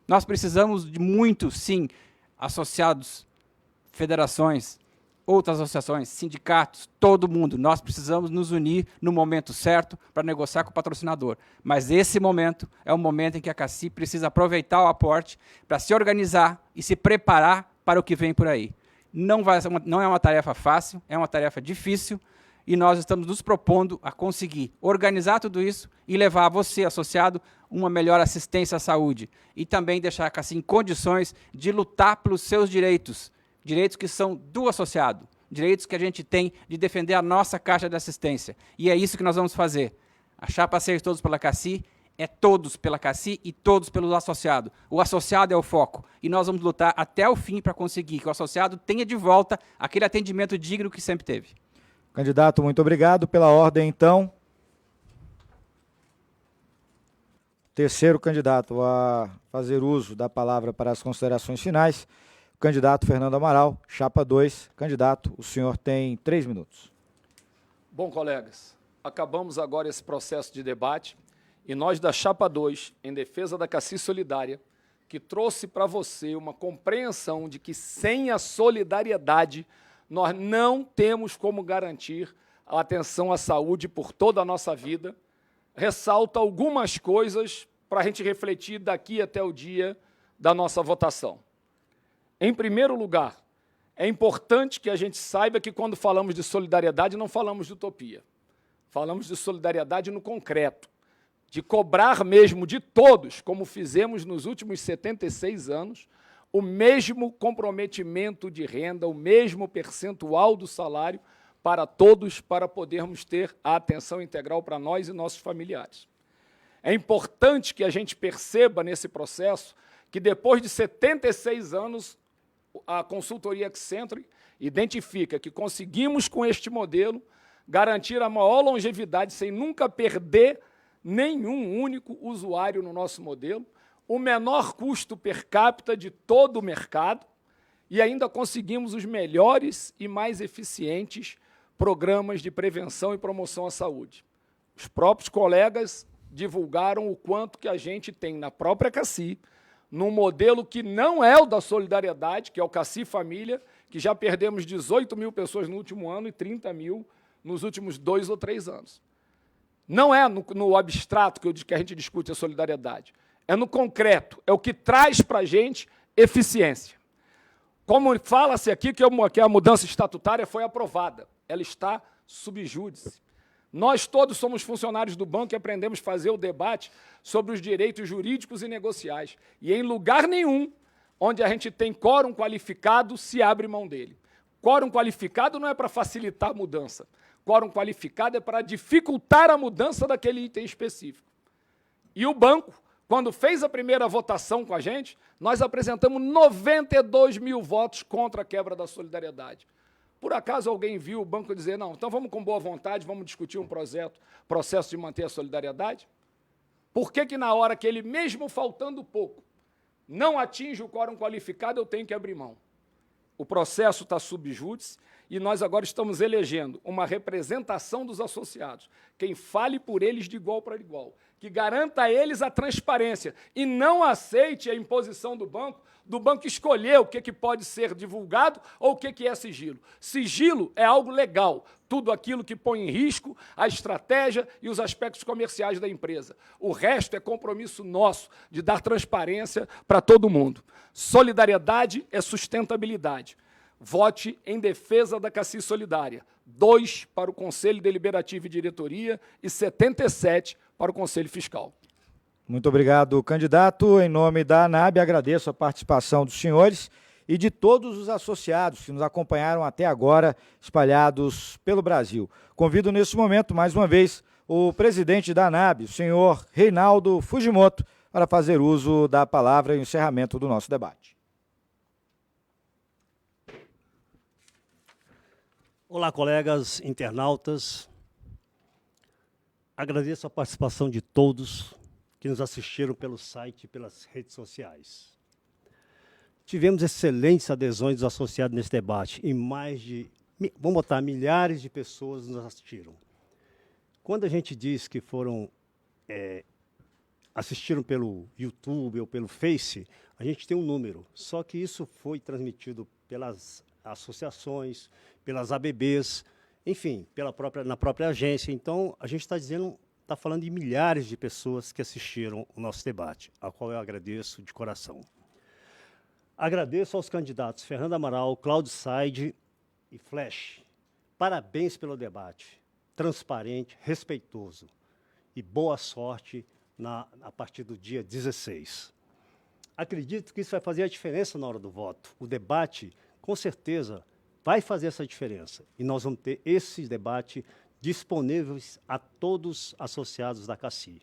Speaker 3: Nós precisamos de muito, sim, associados, federações, outras associações, sindicatos, todo mundo. Nós precisamos nos unir no momento certo para negociar com o patrocinador. Mas esse momento é o momento em que a Cassi precisa aproveitar o aporte para se organizar e se preparar para o que vem por aí. Não é uma tarefa fácil, é uma tarefa difícil, e nós estamos nos propondo a conseguir organizar tudo isso e levar a você, associado, uma melhor assistência à saúde. E também deixar a Cassi em condições de lutar pelos seus direitos, direitos que são do associado, direitos que a gente tem de defender a nossa caixa de assistência. E é isso que nós vamos fazer. A chapa 6, Todos pela Cassi, é todos pela Cassi e todos pelo associado. O associado é o foco. E nós vamos lutar até o fim para conseguir que o associado tenha de volta aquele atendimento digno que sempre teve.
Speaker 1: Candidato, muito obrigado. Pela ordem, então. Terceiro candidato a fazer uso da palavra para as considerações finais, o candidato Fernando Amaral, chapa 2. Candidato, o senhor tem 3 minutos.
Speaker 5: Bom, colegas, acabamos agora esse processo de debate e nós da chapa 2, em defesa da Cassi Solidária, que trouxe para você uma compreensão de que sem a solidariedade nós não temos como garantir a atenção à saúde por toda a nossa vida, ressalta algumas coisas para a gente refletir daqui até o dia da nossa votação. Em primeiro lugar, é importante que a gente saiba que quando falamos de solidariedade, não falamos de utopia. Falamos de solidariedade no concreto, de cobrar mesmo de todos, como fizemos nos últimos 76 anos, o mesmo comprometimento de renda, o mesmo percentual do salário para todos, para podermos ter a atenção integral para nós e nossos familiares. É importante que a gente perceba nesse processo que depois de 76 anos, a consultoria Accenture identifica que conseguimos, com este modelo, garantir a maior longevidade sem nunca perder nenhum único usuário no nosso modelo, o menor custo per capita de todo o mercado e ainda conseguimos os melhores e mais eficientes programas de prevenção e promoção à saúde. Os próprios colegas divulgaram o quanto que a gente tem na própria Cassi, num modelo que não é o da solidariedade, que é o Cassi Família, que já perdemos 18 mil pessoas no último ano e 30 mil nos últimos 2 ou 3 anos. Não é no abstrato que a gente discute a solidariedade, é no concreto, é o que traz para a gente eficiência. Como fala-se aqui que a mudança estatutária foi aprovada, ela está sub júdice. Nós todos somos funcionários do banco e aprendemos a fazer o debate sobre os direitos jurídicos e negociais. E em lugar nenhum, onde a gente tem quórum qualificado, se abre mão dele. Quórum qualificado não é para facilitar a mudança. Quórum qualificado é para dificultar a mudança daquele item específico. E o banco, quando fez a primeira votação com a gente, nós apresentamos 92 mil votos contra a quebra da solidariedade. Por acaso alguém viu o banco dizer, não, então vamos com boa vontade, vamos discutir um processo de manter a solidariedade? Por que na hora que ele, mesmo faltando pouco, não atinge o quórum qualificado, eu tenho que abrir mão? O processo está sub júdice e nós agora estamos elegendo uma representação dos associados, quem fale por eles de igual para igual, que garanta a eles a transparência e não aceite a imposição do banco escolher o que pode ser divulgado ou o que é sigilo. Sigilo é algo legal, tudo aquilo que põe em risco a estratégia e os aspectos comerciais da empresa. O resto é compromisso nosso de dar transparência para todo mundo. Solidariedade é sustentabilidade. Vote em defesa da CACI Solidária. 2 para o Conselho Deliberativo e Diretoria e 77 para o Conselho Fiscal.
Speaker 1: Muito obrigado, candidato. Em nome da ANAB, agradeço a participação dos senhores e de todos os associados que nos acompanharam até agora, espalhados pelo Brasil. Convido nesse momento, mais uma vez, o presidente da ANAB, o senhor Reinaldo Fujimoto, para fazer uso da palavra e o encerramento do nosso debate.
Speaker 2: Olá, colegas internautas. Agradeço a participação de todos que nos assistiram pelo site e pelas redes sociais. Tivemos excelentes adesões dos associados nesse debate e vamos botar, milhares de pessoas nos assistiram. Quando a gente diz que assistiram pelo YouTube ou pelo Face, a gente tem um número, só que isso foi transmitido pelas associações, pelas ABBs, enfim, na própria agência. Então, a gente está falando de milhares de pessoas que assistiram o nosso debate, a qual eu agradeço de coração. Agradeço aos candidatos Fernando Amaral, Cláudio Saide e Flash. Parabéns pelo debate, transparente, respeitoso e boa sorte a partir do dia 16. Acredito que isso vai fazer a diferença na hora do voto. O debate, com certeza, vai fazer essa diferença e nós vamos ter esse debate disponíveis a todos associados da CACI.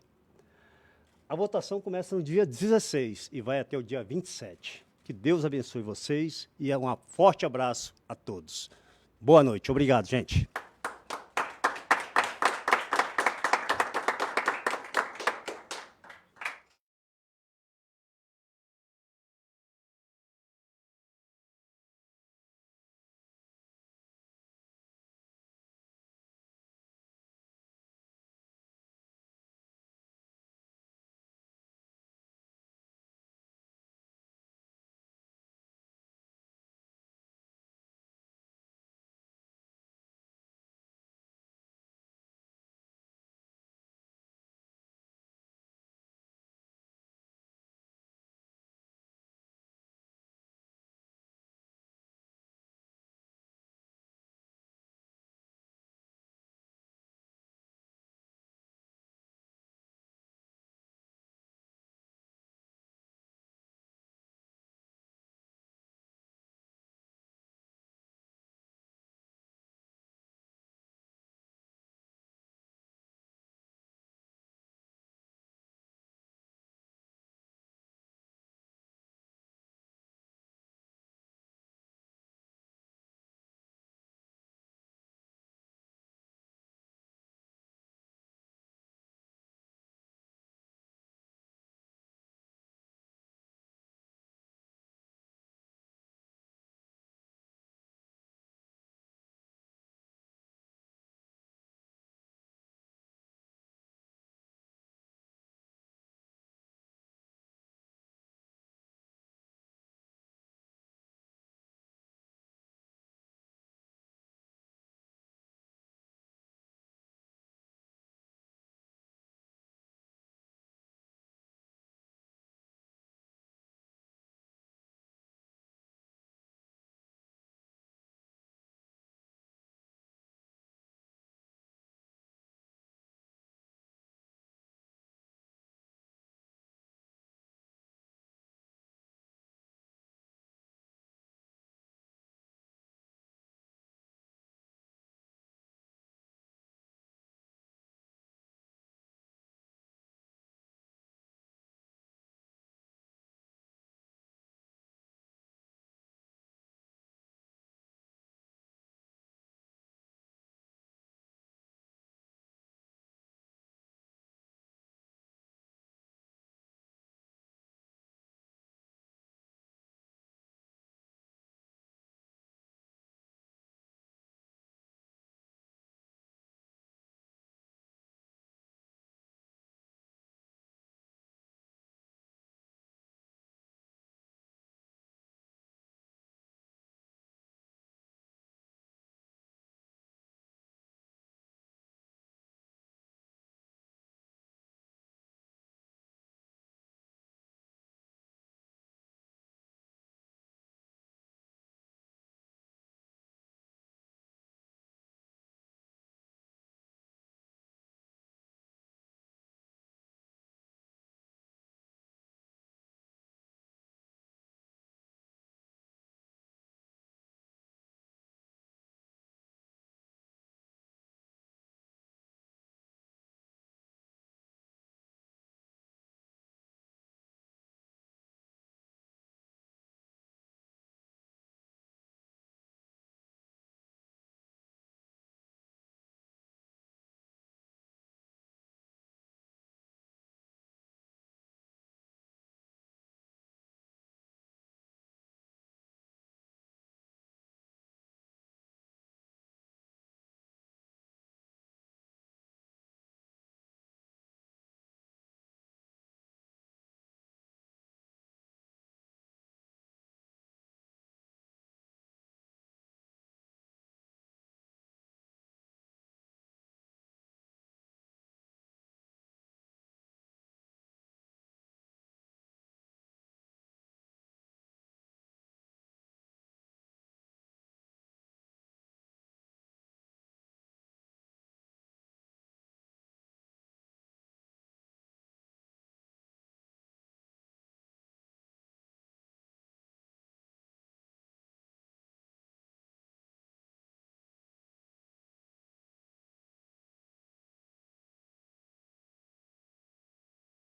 Speaker 2: A votação começa no dia 16 e vai até o dia 27. Que Deus abençoe vocês e um forte abraço a todos. Boa noite. Obrigado, gente.